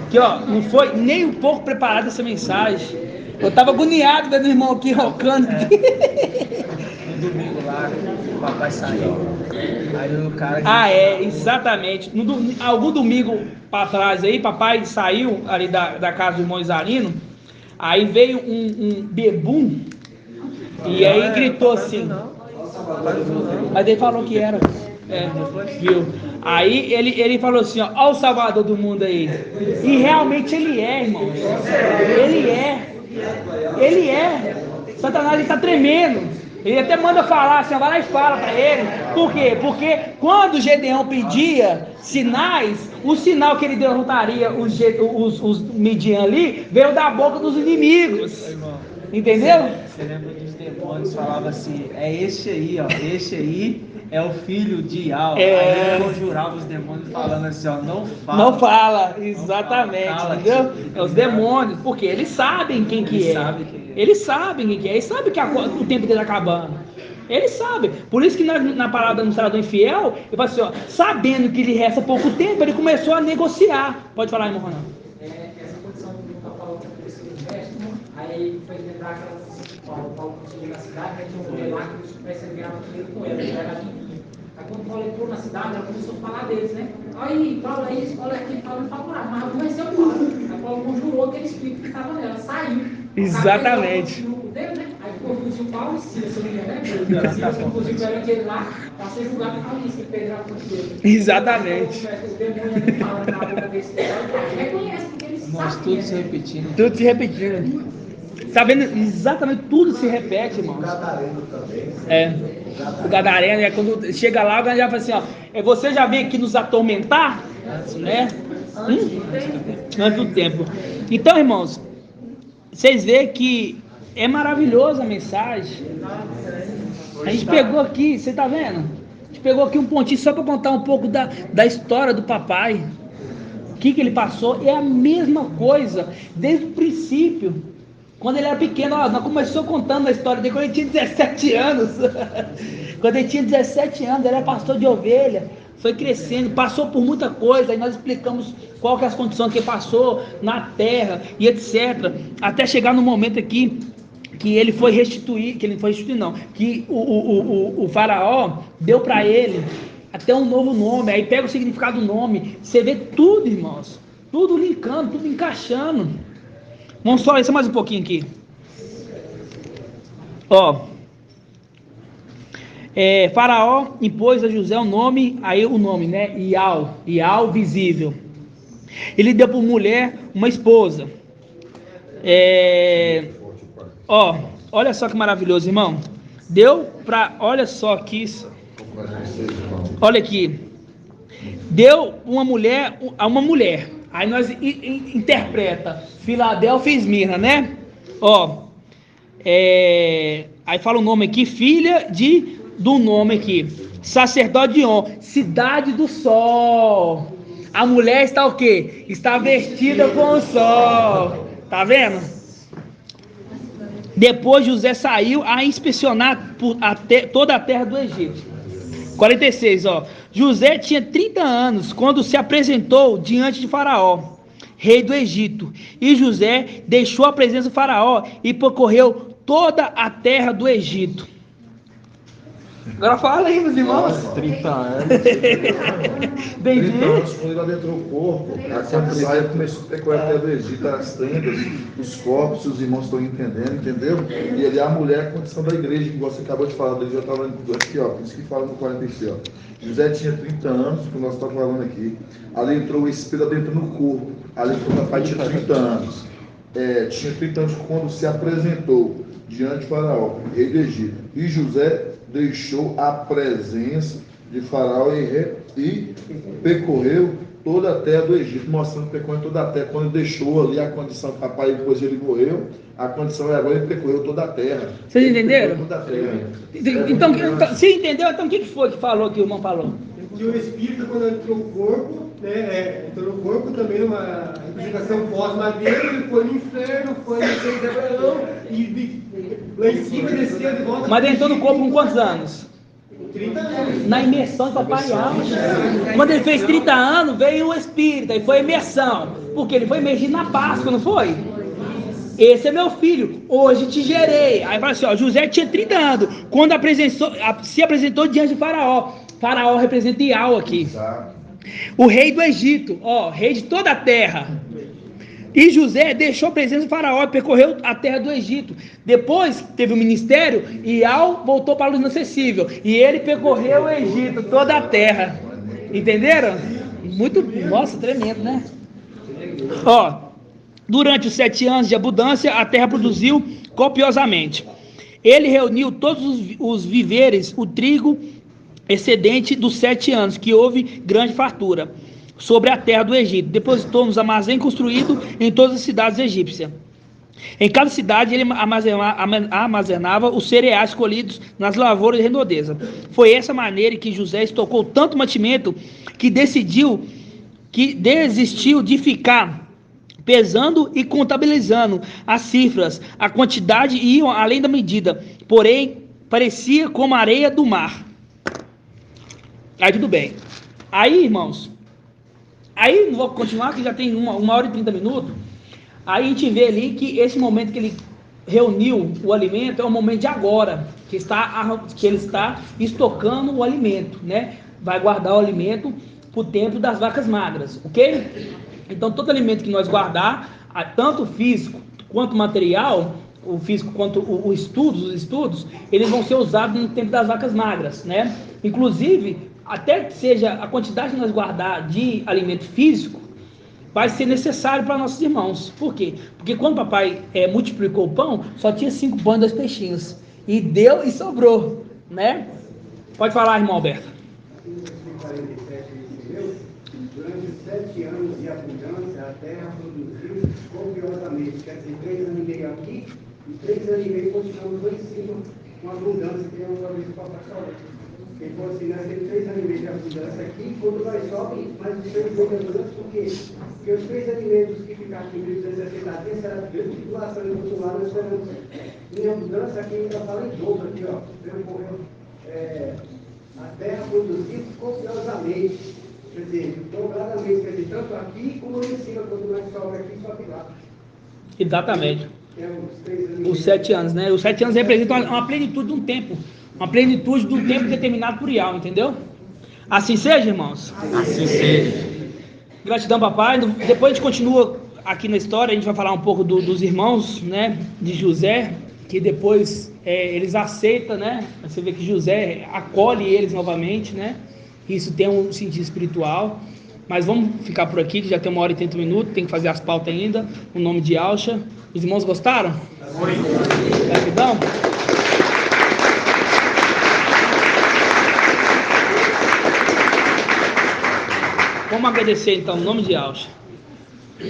Aqui, ó, não foi nem um pouco preparada essa mensagem. Eu tava agoniado vendo o irmão aqui rocando. No domingo lá, o papai saiu. Aí o cara. Exatamente. Algum domingo pra trás aí, papai saiu ali da casa do irmão Isarino. Aí veio um bebum. E aí gritou assim. Mas ele falou que era. Viu? Aí ele falou assim, ó o Salvador do mundo aí. E realmente ele é, irmãos. Ele é. Satanás está tremendo. Ele até manda falar assim, vai lá e fala para ele. Por quê? Porque quando Gedeão pedia sinais, o sinal que ele derrotaria os Midian ali veio da boca dos inimigos. Entendeu? Você lembra dos demônios? Falava assim, esse aí é o filho de Ial. Aí ele conjurava os demônios falando assim, ó, não fala. Não fala, exatamente, não fala, entendeu? É os demônios, porque eles sabem quem que é. Eles sabem quem que é. Eles sabem que o tempo dele está acabando. Eles sabem. Por isso que na palavra do administrador infiel, ele fala assim, ó, sabendo que lhe resta pouco tempo, ele começou a negociar. Pode falar, irmão Ronaldo. Essa condição do Paulo aí foi lembrar aquela Paulo quando chegou na cidade, aí tinha um mulher lá que os pés gravavam primeiro com ele, era limpinho. Aí quando Paulo entrou na cidade, ela começou a falar deles, né? Aí, Paulo é isso, Paulo é aquilo, Paulo não favorável, mas não vai ser o Paulo. Aí Paulo conjurou aquele espírito que estava nela, saiu. Exatamente. Dele, né? Aí cortou conduziu Paulo e Silas, se não me engano, né? Silas conduziu para aquele lá, para ser julgado por isso, que Pedro era conduzido. Exatamente. O demônio falando na boca desse reconhece, porque eles Nós tudo se repetindo. Tudo se repetindo. Tá vendo? Exatamente tudo se repete, irmãos. O Gadareno também. É. O Gadareno é quando chega lá, o Gadareno já fala assim, ó. Você já veio aqui nos atormentar? Né? Antes do tempo. Então, irmãos, vocês veem que é maravilhosa a mensagem. A gente pegou aqui, você tá vendo? A gente pegou aqui um pontinho só para contar um pouco da história do papai. O que ele passou. É a mesma coisa desde o princípio. Quando ele era pequeno, nós começou contando a história dele quando ele tinha 17 anos. Quando ele tinha 17 anos, ele era pastor de ovelha. Foi crescendo, passou por muita coisa. Aí nós explicamos qual que é as condições que ele passou na terra e etc. Até chegar no momento aqui que ele foi restituir, que o faraó deu para ele até um novo nome. Aí pega o significado do nome, você vê tudo, irmãos, tudo linkando, tudo encaixando. Vamos só isso mais um pouquinho aqui. Faraó impôs a José o nome, né? Ial visível. Ele deu por mulher uma esposa. Olha só que maravilhoso, irmão. Olha só aqui. Olha aqui. Deu uma mulher a uma mulher. Aí nós interpreta Filadélfia e Esmirna, né? Aí fala o nome aqui, filha do nome aqui, sacerdote de On, cidade do sol. A mulher está o quê? Está vestida com o sol. Tá vendo? Depois José saiu a inspecionar toda a terra do Egito. 46, José tinha 30 anos quando se apresentou diante de Faraó, rei do Egito. E José deixou a presença do Faraó e percorreu toda a terra do Egito. Agora fala aí, meus irmãos. 30 anos. Bem 30 anos, quando ele adentrou o corpo, a saia começou a percorrer a terra do Egito, as tendas, os corpos, os irmãos estão entendendo, entendeu? E ali a mulher, a condição da igreja, que você acabou de falar, ele já estava aqui, por isso que fala no 46, José tinha 30 anos, que nós estamos falando aqui. Ali entrou o Espírito dentro no corpo. Ali entrou o papai, tinha 30 anos. Tinha 30 anos quando se apresentou diante de Faraó, rei do Egito. E José deixou a presença de Faraó e percorreu toda a terra do Egito, mostrando que percorreu toda a terra. Quando deixou ali a condição do papai, depois ele morreu, a condição é agora ele percorreu toda a terra. Vocês entenderam? Toda a terra. Então, se entendeu, então o que foi que falou, que o irmão falou? Que o Espírito, quando entrou no corpo, entrou no corpo também numa representação pós-madeira, ele foi no inferno, foi no seio de Abraão, e lá em cima desceu de volta. Mas ele entrou no corpo com quantos anos? 30 anos. Na imersão de papai alto. Quando ele fez 30 anos, veio o Espírito, aí foi a imersão. Porque ele foi imergido na Páscoa, não foi? Esse é meu filho, hoje te gerei. Aí fala assim, José tinha 30 anos, quando se apresentou diante de Faraó. Faraó representa Ial aqui. O rei do Egito, rei de toda a terra. E José deixou a presença de Faraó e percorreu a terra do Egito. Depois teve o ministério e Ial voltou para o inacessível. E ele percorreu o Egito, toda a terra. Entenderam? Nossa, tremendo, né? Durante os 7 anos de abundância, a terra produziu copiosamente. Ele reuniu todos os víveres, o trigo excedente dos 7 anos, que houve grande fartura sobre a terra do Egito. Depositou nos armazém construído em todas as cidades egípcias. Em cada cidade ele armazenava os cereais colhidos nas lavouras de redondeza. Foi essa maneira que José estocou tanto mantimento que desistiu de ficar pesando e contabilizando as cifras. A quantidade ia além da medida, porém parecia como a areia do mar. Aí tudo bem. Aí, irmãos, não vou continuar, que já tem 1h e 30 minutos. Aí a gente vê ali que esse momento que ele reuniu o alimento é o momento de agora, que ele está estocando o alimento, né? Vai guardar o alimento para o tempo das vacas magras, ok? Então todo alimento que nós guardar, tanto físico quanto material, o físico quanto os estudos, eles vão ser usados no tempo das vacas magras, né? Inclusive, até que seja a quantidade que nós guardar de alimento físico, vai ser necessário para nossos irmãos. Por quê? Porque quando o papai multiplicou o pão, só tinha 5 pães e 2 peixinhos. E deu e sobrou, né? Pode falar, irmão Alberto. Durante 7 anos de abundância, a terra produziu copiosamente. Quer dizer, 3 anos e meio aqui e 3 anos e meio continuamos lá em cima, com abundância, que é uma vez para passar. Ele falou assim, nós temos 3 anos e meio de abundância aqui, quando nós sobe, mais de 3 meio de abundância, por quê? Porque os 3 anos e meio dos que ficaram aqui em 1260 dias, será de tribulação e do lado, nós esperamos em abundância, aqui ainda fala em dobro, aqui, ó. A terra produziu copiosamente. Quer dizer, dobradamente, quer dizer, tanto aqui como lá em cima, quando nós sobe aqui, sobe lá. Exatamente. Os 7 anos, né? Os 7 anos representam uma plenitude de um tempo. Uma plenitude de um tempo determinado por Yahweh, entendeu? Assim seja, irmãos? Assim seja. Gratidão, papai. Depois a gente continua aqui na história, a gente vai falar um pouco dos irmãos, né? De José, que depois eles aceitam, né? Você vê que José acolhe eles novamente, né? Isso tem um sentido espiritual. Mas vamos ficar por aqui, que já tem 1 hora e 30 minutos, tem que fazer as pautas ainda. O nome de Alcha. Os irmãos gostaram? Gratidão. Vamos agradecer então, o nome de Alcha.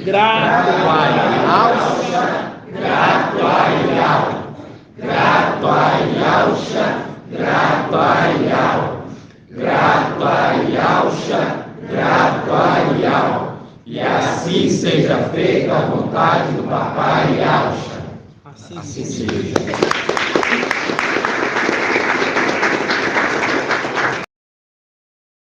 Grato a Alcha, grato a Yahweh, grato a Alcha, grato a Yahweh, grato a Alcha, grato a Yahweh, e assim seja feita a vontade do papai Alcha. Assim seja.